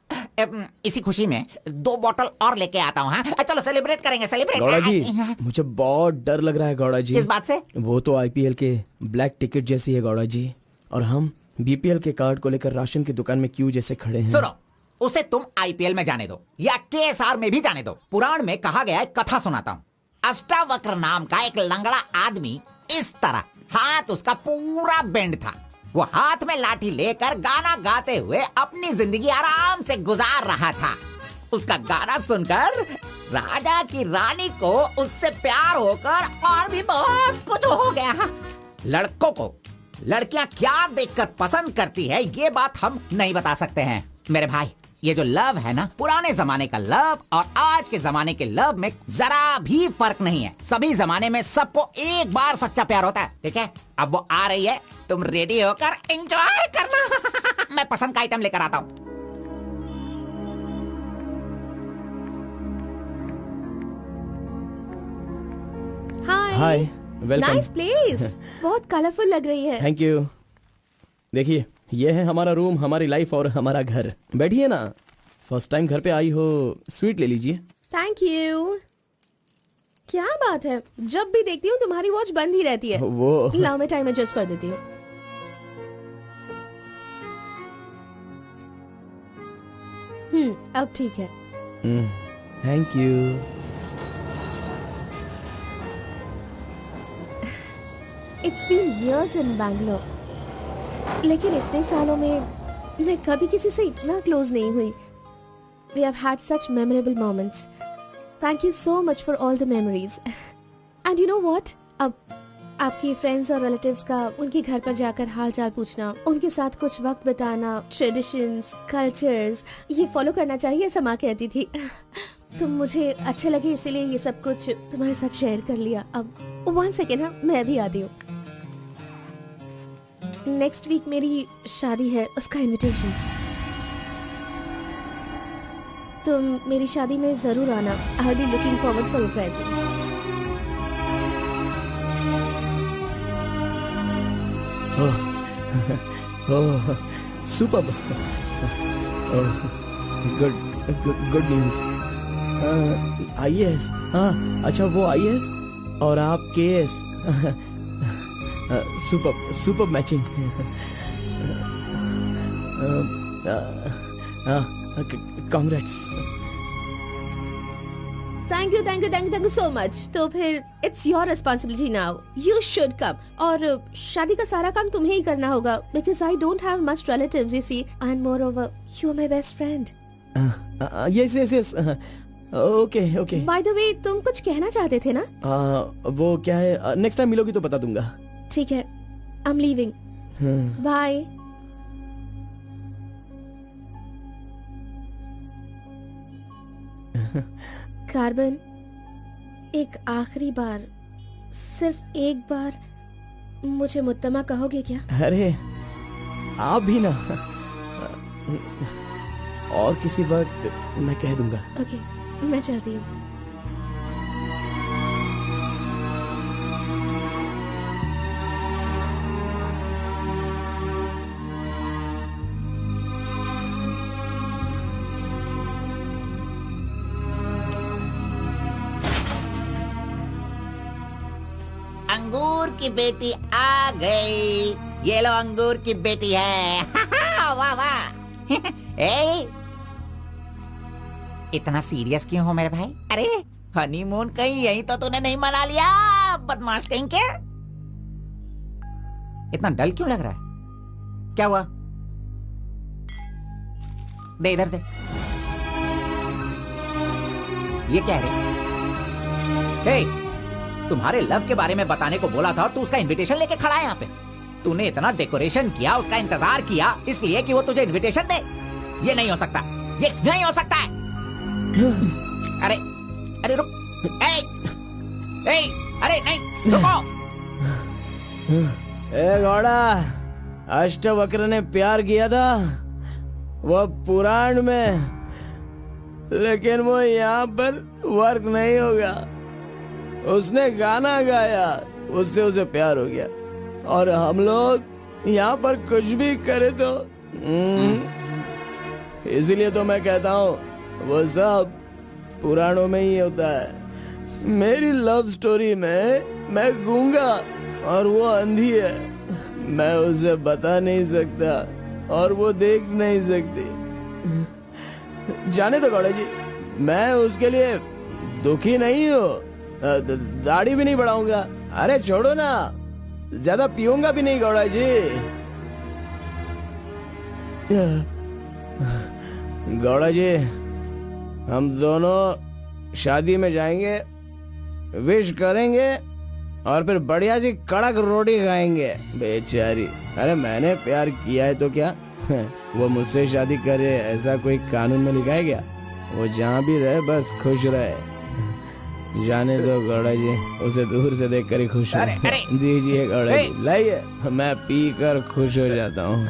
इसी खुशी में 2 बॉटल और लेके आता हूँ। हाँ चलो सेलिब्रेट करेंगे, सेलिब्रेट। गौड़ा जी, मुझे बहुत डर लग रहा है गौड़ा जी। इस बात से? वो तो आईपीएल के ब्लैक टिकट जैसी है गौड़ा जी, और हम बीपीएल के कार्ड को लेकर राशन की दुकान में क्यों जैसे खड़े हैं। सुनो, उसे तुम आईपीएल में जाने दो या केएसआर में भी जाने दो। पुराण में कहा गया है, कथा सुनाता हूँ। अष्टावक्र नाम का एक लंगड़ा आदमी, इस तरह हाथ उसका पूरा बेंड था। वो हाथ में लाठी लेकर गाना गाते हुए अपनी जिंदगी आराम से गुजार रहा था। उसका गाना सुनकर राजा की रानी को उससे प्यार होकर और भी बहुत कुछ हो गया। लड़कों को लड़कियां क्या देखकर पसंद करती है, ये बात हम नहीं बता सकते हैं मेरे भाई। ये जो लव है ना, पुराने जमाने का लव और आज के जमाने के लव में जरा भी फर्क नहीं है। सभी जमाने में सबको एक बार सच्चा प्यार होता है, ठीक है? अब वो आ रही है, तुम रेडी होकर एंजॉय करना। मैं पसंद का आइटम लेकर आता हूँ। हाय, वेलकम। नाइस प्लेस, बहुत कलरफुल लग रही है। Thank you. देखिए, ये है हमारा रूम, हमारी लाइफ और हमारा घर। बैठिए ना, फर्स्ट टाइम घर पे आई हो, स्वीट ले लीजिए। Thank you. क्या बात है, जब भी देखती हूँ तुम्हारी वॉच बंद ही रहती है। वो लाओ मैं टाइम एडजस्ट कर देती हूँ। अब ठीक है। Thank you. It's been years in Bangalore, लेकिन इतने सालों में मैं कभी किसी से इतना क्लोज नहीं हुई। We have had such memorable moments. Thank you so much for all the memories. And you know what? अब आपके फ्रेंड्स और रिलेटिव्स का उनके घर पर जाकर हाल चाल पूछना, उनके साथ कुछ वक्त बिताना, ट्रेडिशंस, कल्चर्स, ये फॉलो करना चाहिए, ऐसा माँ कहती थी। तो मुझे अच्छे लगे, इसीलिए ये सब कुछ तुम्हारे साथ शेयर कर लिया। अब 1 सेकेंड, हाँ, मैं अभी आती हूँ। नेक्स्ट वीक मेरी शादी है, उसका इनविटेशन। तुम मेरी शादी में जरूर आना। I will be looking forward for your presence. Oh, superb. Good news. IAS, हाँ, अच्छा वो IAS और आप KS। Super matching. Congrats. Thank you so much. तो फिर it's your responsibility now, you should come. और शादी का सारा काम तुम्हें ही करना होगा, because I don't have much relatives, you see, and moreover you are my best friend. Yes. Okay. By the वे, तुम कुछ कहना चाहते थे ना? वो क्या है, नेक्स्ट टाइम मिलोगी तो बता दूंगा। ठीक है, I am leaving. Bye. Carbon, एक आखिरी बार, सिर्फ एक बार मुझे मुत्तमा कहोगे क्या? अरे आप भी ना, और किसी वक्त मैं कह दूंगा। ओके, मैं चलती हूँ। अंगूर की बेटी आ गई। ये लो, अंगूर की बेटी है। वाह वाह। ए, इतना सीरियस क्यों हो मेरे भाई? अरे हनीमून कहीं यहीं तो तूने नहीं मना लिया, बदमाश कहीं के? इतना डल क्यों लग रहा है? क्या हुआ? दे इधर दे। ये क्या है? हे, तुम्हारे लव के बारे में बताने को बोला था और तू उसका इनविटेशन लेके खड़ा है यहाँ पे। तूने इतना डेकोरेशन किया, उसका इंतजार किया, इसलिए कि वो तुझे इनविटेशन दे। ये नहीं हो सकता, ये नहीं हो सकता है। अरे रुक। अरे नहीं, रुको। घोड़ा, अष्टवक्र ने प्यार किया था, वो पुराण में, लेकिन वो यहाँ पर वर्क नहीं होगा। उसने गाना गाया, उससे उसे प्यार हो गया, और हम लोग यहाँ पर कुछ भी करे तो इसीलिए तो मैं कहता हूँ वो सब पुराणों में ही होता है। मेरी लव स्टोरी में मैं गूंगा और वो अंधी है। मैं उसे बता नहीं सकता और वो देख नहीं सकती। जाने दो गौड़ा जी, मैं उसके लिए दुखी नहीं हूँ, दाढ़ी भी नहीं बढ़ाऊंगा। अरे छोड़ो ना, ज्यादा पीऊंगा भी नहीं गौड़ा जी। गौड़ा जी, हम दोनों शादी में जाएंगे, विश करेंगे और फिर बढ़िया सी कड़क रोटी खाएंगे। बेचारी, अरे मैंने प्यार किया है तो क्या, वो मुझसे शादी करे ऐसा कोई कानून में लिखा है क्या? वो जहाँ भी रहे बस खुश रहे। जाने दो गौड़ा जी, उसे दूर से देखकर ही खुश हो। दीजिए गौड़ा जी, लाइए, मैं पी कर खुश हो जाता हूँ।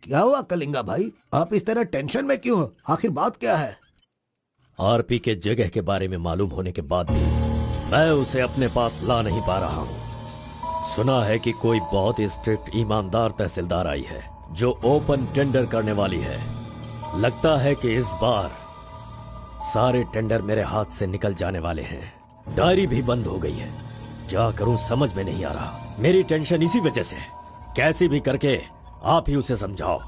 क्या हुआ कलिंगा भाई, आप इस तरह टेंशन में क्यों हो? आखिर बात क्या है? आरपी के जगह के बारे में मालूम होने के बाद भी मैं उसे अपने पास ला नहीं पा रहा हूँ। सुना है कि कोई बहुत ही स्ट्रिक्ट ईमानदार तहसीलदार आई है जो ओपन टेंडर करने वाली है। लगता है कि इस बार सारे टेंडर मेरे हाथ से निकल जाने वाले हैं। डायरी भी बंद हो गई है। क्या करूं समझ में नहीं आ रहा। मेरी टेंशन इसी वजह से है। कैसे भी करके आप ही उसे समझाओ।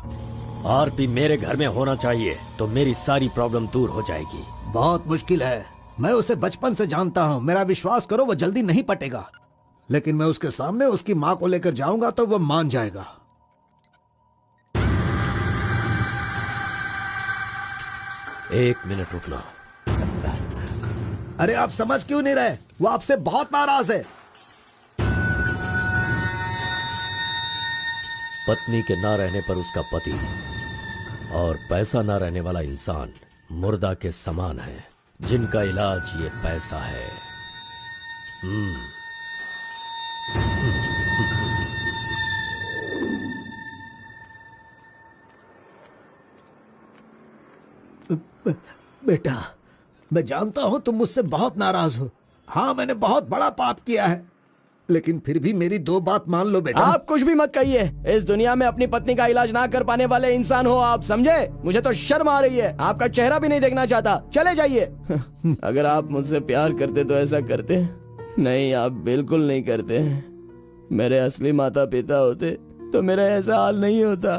आरपी मेरे घर में होना चाहिए तो मेरी सारी प्रॉब्लम दूर हो जाएगी। बहुत मुश्किल है। मैं उसे बचपन से जानता हूँ। मेरा विश्वास करो, वो जल्दी नहीं पटेगा। लेकिन मैं उसके सामने उसकी माँ को लेकर जाऊंगा तो वो मान जाएगा। एक मिनट रुकना। अरे आप समझ क्यों नहीं रहे? वो आपसे बहुत नाराज है। पत्नी के ना रहने पर उसका पति और पैसा ना रहने वाला इंसान मुर्दा के समान है, जिनका इलाज ये पैसा है। बेटा, मैं जानता हूं तुम मुझसे बहुत नाराज हो। हाँ, मैंने बहुत बड़ा पाप किया है, लेकिन फिर भी मेरी दो बात मान लो बेटा। आप कुछ भी मत कहिए। इस दुनिया में अपनी पत्नी का इलाज ना कर पाने वाले इंसान हो आप, समझे? मुझे तो शर्म आ रही है। आपका चेहरा भी नहीं देखना चाहता। चले जाइए। अगर आप मुझसे प्यार करते तो ऐसा करते। नहीं, आप बिल्कुल नहीं करते। मेरे असली माता पिता होते तो मेरा ऐसा हाल नहीं होता।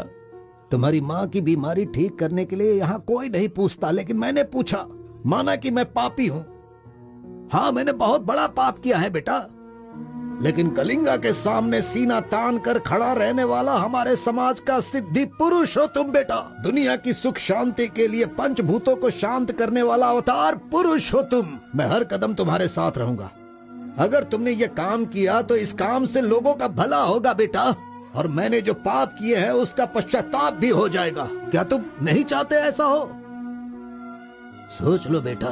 तुम्हारी माँ की बीमारी ठीक करने के लिए यहाँ कोई नहीं पूछता, लेकिन मैंने पूछा। माना कि मैं पापी हूँ। हाँ, मैंने बहुत बड़ा पाप किया है बेटा, लेकिन कलिंगा के सामने सीना तान कर खड़ा रहने वाला हमारे समाज का सिद्धि पुरुष हो तुम बेटा। दुनिया की सुख शांति के लिए पंचभूतों को शांत करने वाला अवतार पुरुष हो तुम। मैं हर कदम तुम्हारे साथ रहूंगा। अगर तुमने ये काम किया तो इस काम से लोगों का भला होगा बेटा, और मैंने जो पाप किए हैं उसका पश्चाताप भी हो जाएगा। क्या तुम नहीं चाहते ऐसा हो? सोच लो बेटा,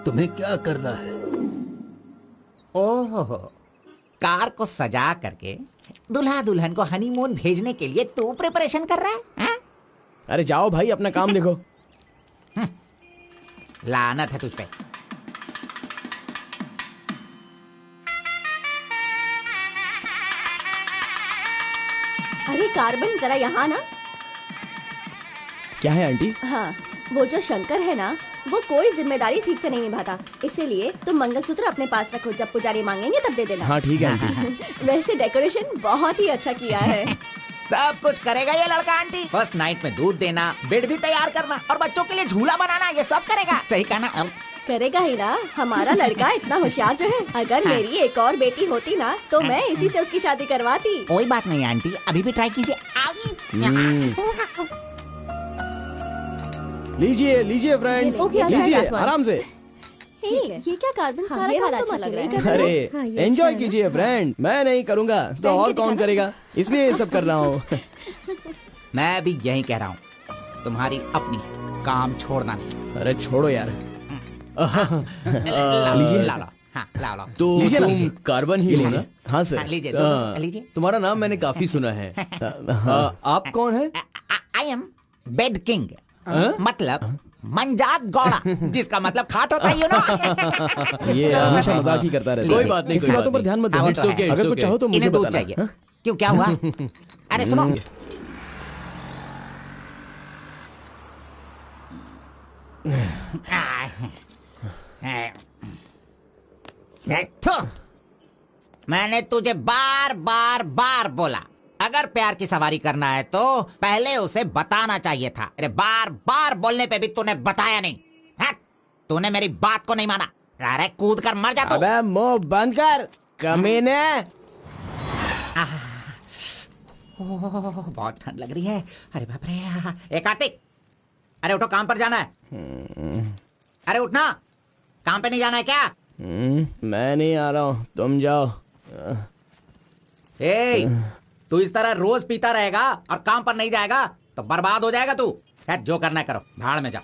तुम्हें क्या करना है। ओहो, कार को सजा करके दुल्हा दुल्हन को हनीमून भेजने के लिए तू प्रिपरेशन कर रहा है, हा? अरे जाओ भाई, अपना काम देखो। लानत है तुझ पे। अरे कार्बन, जरा यहाँ ना। क्या है आंटी? हाँ, वो जो शंकर है ना, वो कोई जिम्मेदारी ठीक से नहीं निभाता। इसीलिए तुम मंगलसूत्र अपने पास रखो, जब पुजारी मांगेंगे तब दे देना। हाँ ठीक है आंटी। वैसे डेकोरेशन बहुत ही अच्छा किया है। सब कुछ करेगा ये लड़का आंटी। फर्स्ट नाइट में दूध देना, बेड भी तैयार करना और बच्चों के लिए झूला बनाना, ये सब करेगा। सही कहा ना? करेगा ही ना, हमारा लड़का इतना होशियार जो है। अगर मेरी एक और बेटी होती ना तो मैं इसी से उसकी शादी करवाती। कोई बात नहीं आंटी, अभी भी ट्राई कीजिए। लीजिए लीजिए फ्रेंड्स, लीजिए आराम से। ये क्या कार्बन, सारा काम तो लग रहा है। अरे एंजॉय कीजिए फ्रेंड। मैं नहीं करूँगा तो और कौन करेगा, इसलिए ये सब कर रहा हूँ। मैं भी यही कह रहा हूँ, तुम्हारी अपनी काम छोड़ना नहीं। अरे छोड़ो यार। लीजिए, ला लो। हाँ, ला लो। तो तुम कार्बन ही हो ना? हाँ सर। लीजिए, लीजिए। तुम्हारा नाम मैंने काफी सुना है। आप कौन है? आई एम बेड किंग, मतलब मंजात गौड़ा, जिसका मतलब खाट होता है, यू नो। ये हमेशा मजाक ही करता रहता है। कोई बात नहीं, इसकी बातों पर ध्यान मत देना। अगर कुछ चाहो तो मुझे इन्हें दूध बताना। चाहिए। क्यों, क्या हुआ? अरे सुनो, मैंने तुझे बार बार बार बोला, अगर प्यार की सवारी करना है तो पहले उसे बताना चाहिए था। अरे बार बार बोलने पे भी तूने बताया नहीं। तूने मेरी बात को नहीं माना। अरे कूद कर मर जा तू। अबे मुंह बंद कर कमीने। बहुत ठंड लग रही है। अरे बाप रे। कार्तिक, अरे उठो, काम पर जाना है। अरे उठना, काम पे नहीं जाना है क्या? मैं नहीं आ रहा हूँ, तुम जाओ। ए, तू इस तरह रोज पीता रहेगा और काम पर नहीं जाएगा तो बर्बाद हो जाएगा तू। खैर जो करना है करो, भाड़ में जाओ।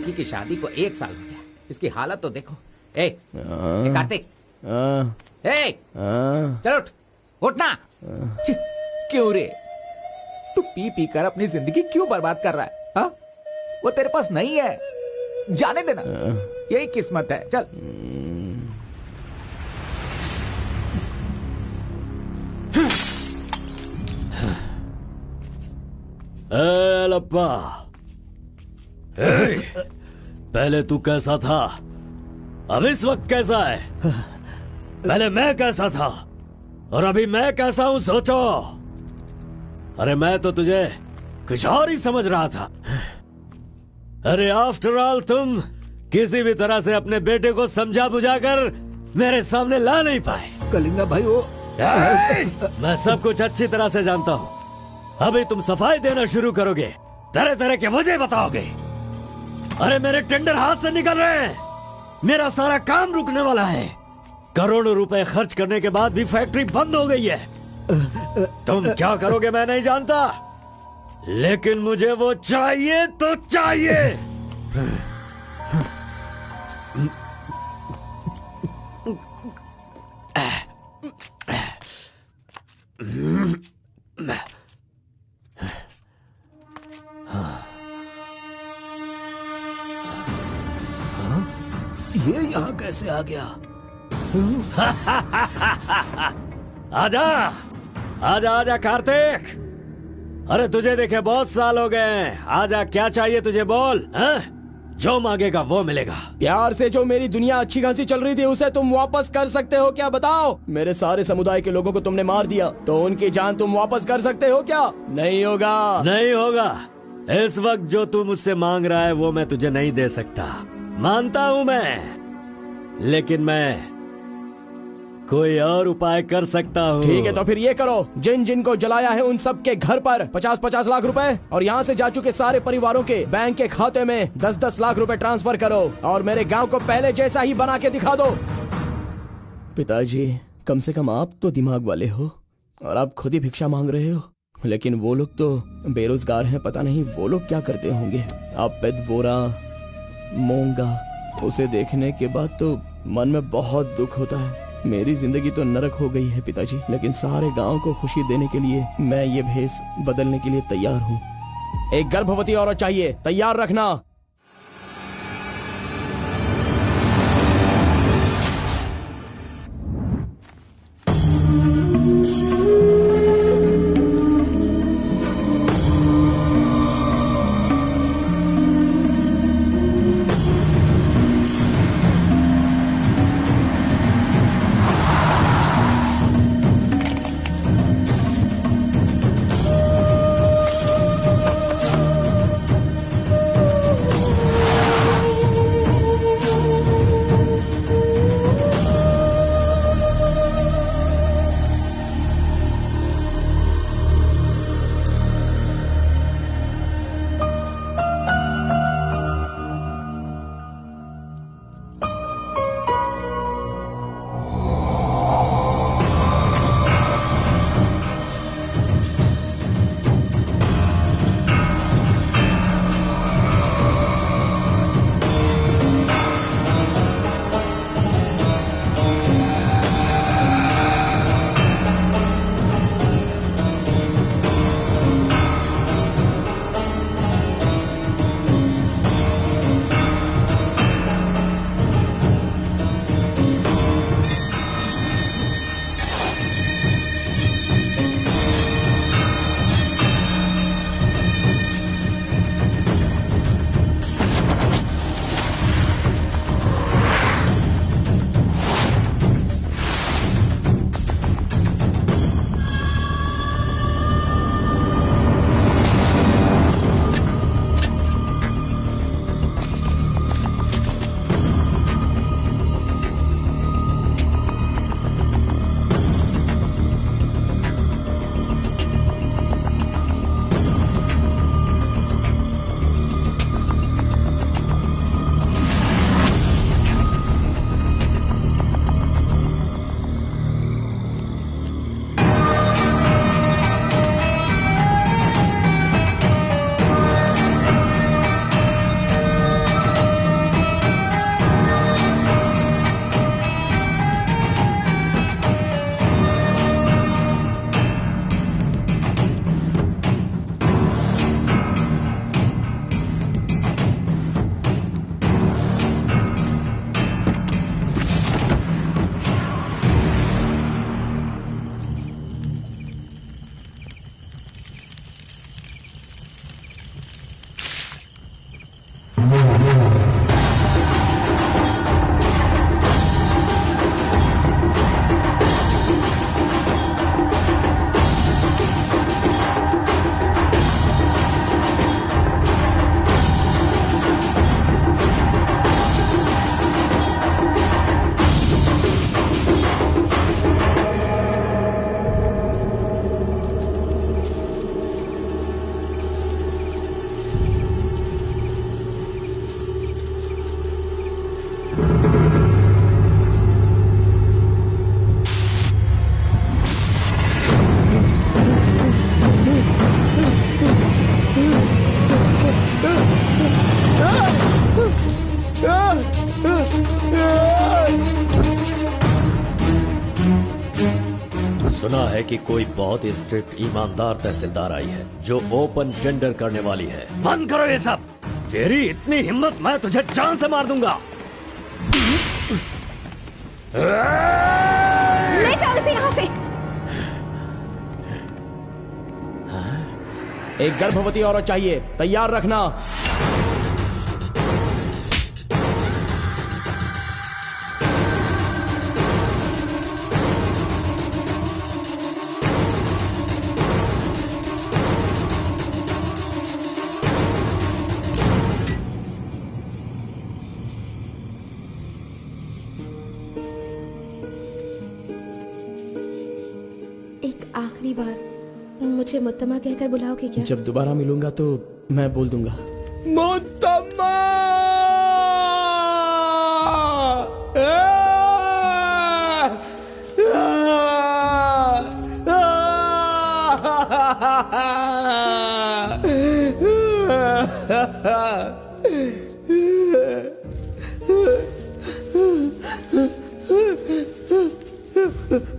की शादी को 1 साल हो गया, इसकी हालत तो देखो। ए कार्तिक, चलो उठना। क्यों रे, तू पी पी कर अपनी जिंदगी क्यों बर्बाद कर रहा है? हा? वो तेरे पास नहीं है, जाने देना, यही किस्मत है। चल। लप्पा, पहले तू कैसा था, अब इस वक्त कैसा है? पहले मैं कैसा था और अभी मैं कैसा हूं, सोचो। अरे मैं तो तुझे कुछ और ही समझ रहा था। अरे आफ्टर ऑल तुम किसी भी तरह से अपने बेटे को समझा बुझाकर मेरे सामने ला नहीं पाए। कलिंगा भाई, वो मैं सब कुछ अच्छी तरह से जानता हूं। अभी तुम सफाई देना शुरू करोगे, तरह तरह के वजह बताओगे। अरे मेरे टेंडर हाथ से निकल रहे हैं, मेरा सारा काम रुकने वाला है। करोड़ों रुपए खर्च करने के बाद भी फैक्ट्री बंद हो गई है। तुम क्या करोगे मैं नहीं जानता, लेकिन मुझे वो चाहिए तो चाहिए। ये यहाँ कैसे आ गया? आजा आजा आजा कार्तिक, अरे तुझे देखे बहुत साल हो गए। आजा, क्या चाहिए तुझे, बोल। जो मांगेगा वो मिलेगा। प्यार से जो मेरी दुनिया अच्छी खासी चल रही थी उसे तुम वापस कर सकते हो क्या, बताओ? मेरे सारे समुदाय के लोगों को तुमने मार दिया, तो उनकी जान तुम वापस कर सकते हो क्या? नहीं होगा। नहीं होगा। इस वक्त जो तू मुझसे मांग रहा है वो मैं तुझे नहीं दे सकता, मानता हूँ मैं, लेकिन मैं कोई और उपाय कर सकता हूँ। ठीक है, तो फिर ये करो, जिन जिन को जलाया है उन सब के घर पर 50-50 लाख रुपए और यहाँ से जा चुके सारे परिवारों के बैंक के खाते में 10-10 लाख रुपए ट्रांसफर करो और मेरे गांव को पहले जैसा ही बना के दिखा दो। पिताजी, कम से कम आप तो दिमाग वाले हो और आप खुद ही भिक्षा मांग रहे हो, लेकिन वो लोग तो बेरोजगार हैं, पता नहीं वो लोग क्या करते होंगे। आप पेदवोरा मोंगा, उसे देखने के बाद तो मन में बहुत दुख होता है। मेरी जिंदगी तो नरक हो गई है पिताजी, लेकिन सारे गांव को खुशी देने के लिए मैं ये भेष बदलने के लिए तैयार हूँ। एक गर्भवती औरत चाहिए, तैयार रखना। है कि कोई बहुत ही स्ट्रिक्ट ईमानदार तहसीलदार आई है जो ओपन टेंडर करने वाली है। बंद करो ये सब। तेरी इतनी हिम्मत, मैं तुझे जान से मार दूंगा। ले जाओ इसे यहाँ से। एक गर्भवती औरत चाहिए, तैयार रखना। आखिरी बार मुझे मुत्तमा कहकर बुलाओगे क्या? जब दोबारा मिलूंगा तो मैं बोल दूंगा। मुत्तमा!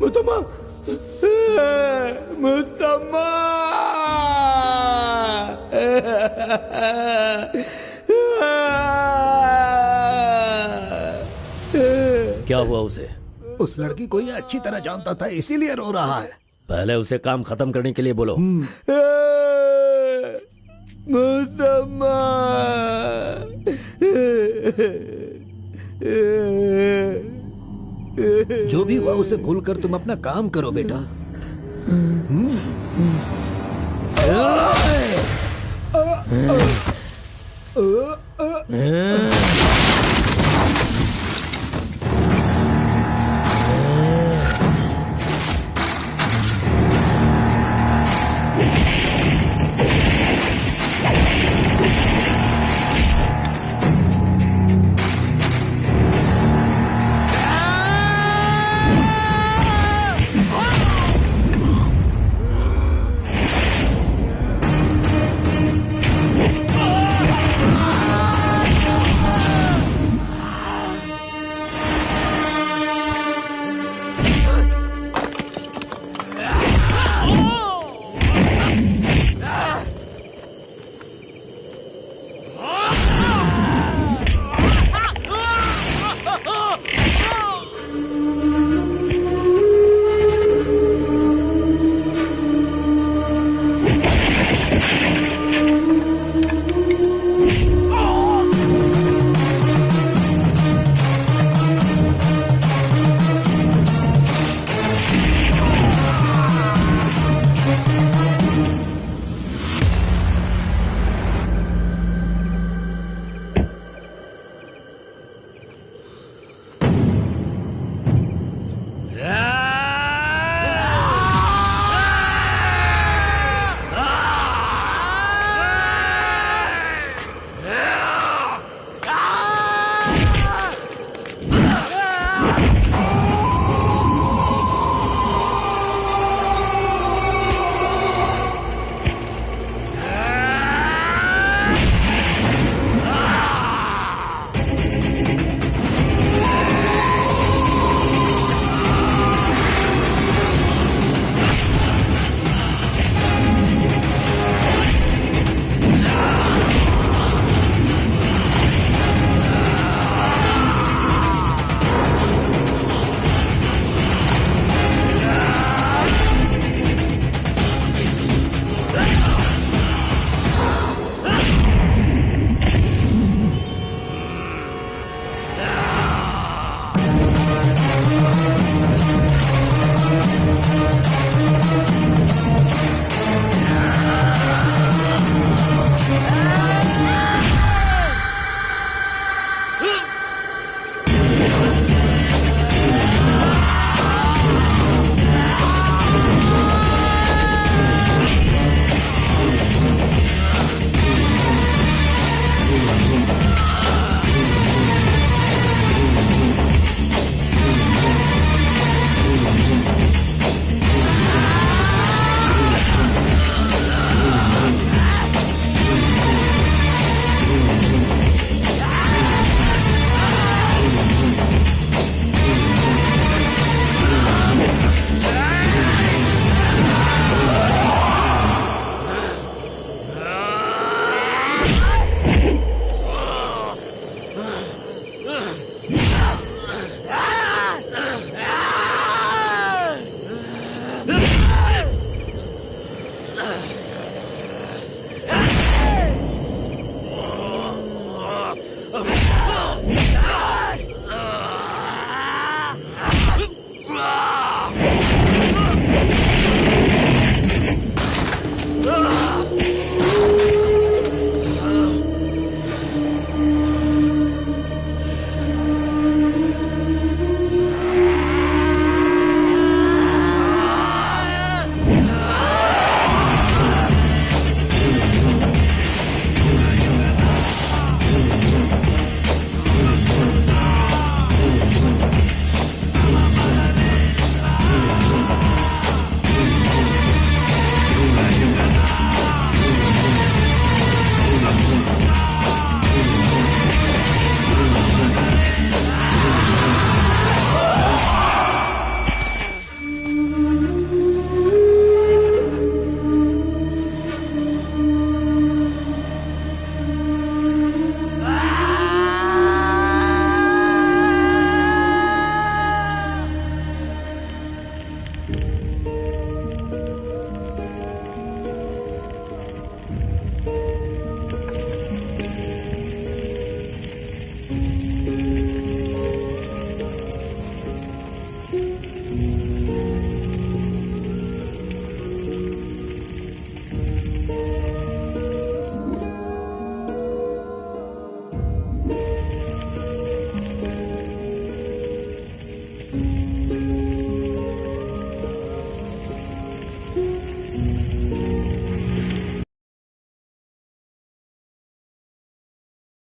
मुत्तमा! मुत्तमा! क्या हुआ उसे? उस लड़की को ये अच्छी तरह जानता था, इसीलिए रो रहा है। पहले उसे काम खत्म करने के लिए बोलो। मुत्तमा! जो भी हुआ उसे भूलकर तुम अपना काम करो बेटा।